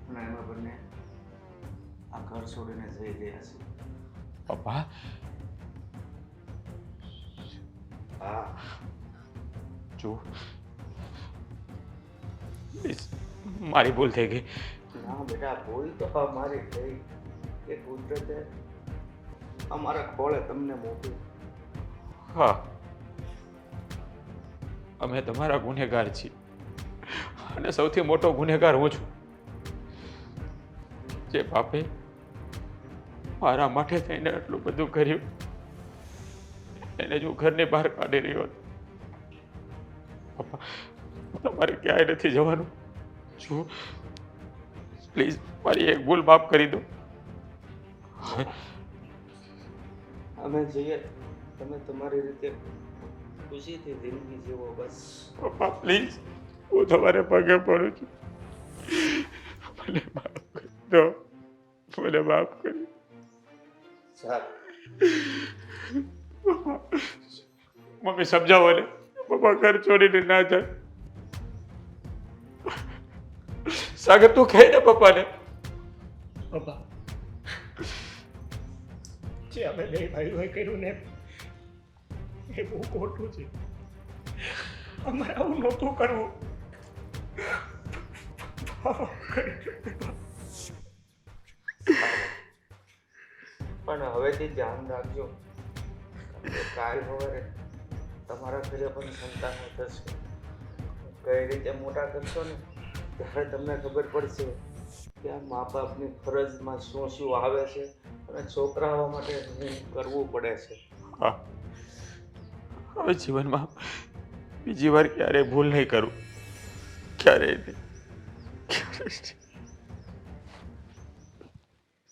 અને એમાં બંને આ ઘર છોડીને જઈ રહ્યા છે. પપ્પા હા, જો પ્લીઝ, મારી ભૂલ થઈ ગઈ. ના બેટા, ભૂલ તો મારી થઈ કે કુદરતે અમારા ખોળે તમને મોકલી. હા, અમે તમારા ગુનેગાર છીએ, અને સૌથી મોટો ગુનેગાર હું છું. જે બાપે મારા માટે થઈને આટલું બધું કર્યું, એને જો ઘરની બહાર કાઢી રહ્યો હતો. પપ્પા, તમારે ક્યાંય નથી જવાનું. જો પ્લીઝ, મારી એક ભૂલ માફ કરી દો. અમે જઈએ, તમે તમારી રીતે ખુશીથી જિંદગી જીવો બસ. પપ્પા પ્લીઝ, હું તમારે પગે પડું છું, મને માફ કરી દો, મને માફ કરી. સારું, મમ્મી સમજાવો ને, પપ્પા ઘર છોડીને ના જાય. સાગર, તું કહે ને પપ્પાને. પપ્પા, જે અમે બે ભાઈઓએ કર્યું ને એ બહુ ખોટું છે. અમારે આવું નહોતું કરવું. પણ હવેથી ધ્યાન રાખજો. કાલ સવારે તમારા ઘરે પણ સંતાનો થશે. કઈ રીતે મોટા કરશો ને ત્યારે તમને ખબર પડશે કે આ મા બાપની ફરજમાં શું શું આવે છે અને છોકરાઓ માટે શું કરવું પડે છે. હા, હવે જીવનમાં બીજી વાર ક્યારેય ભૂલ નહીં કરું, ક્યારેય નહીં.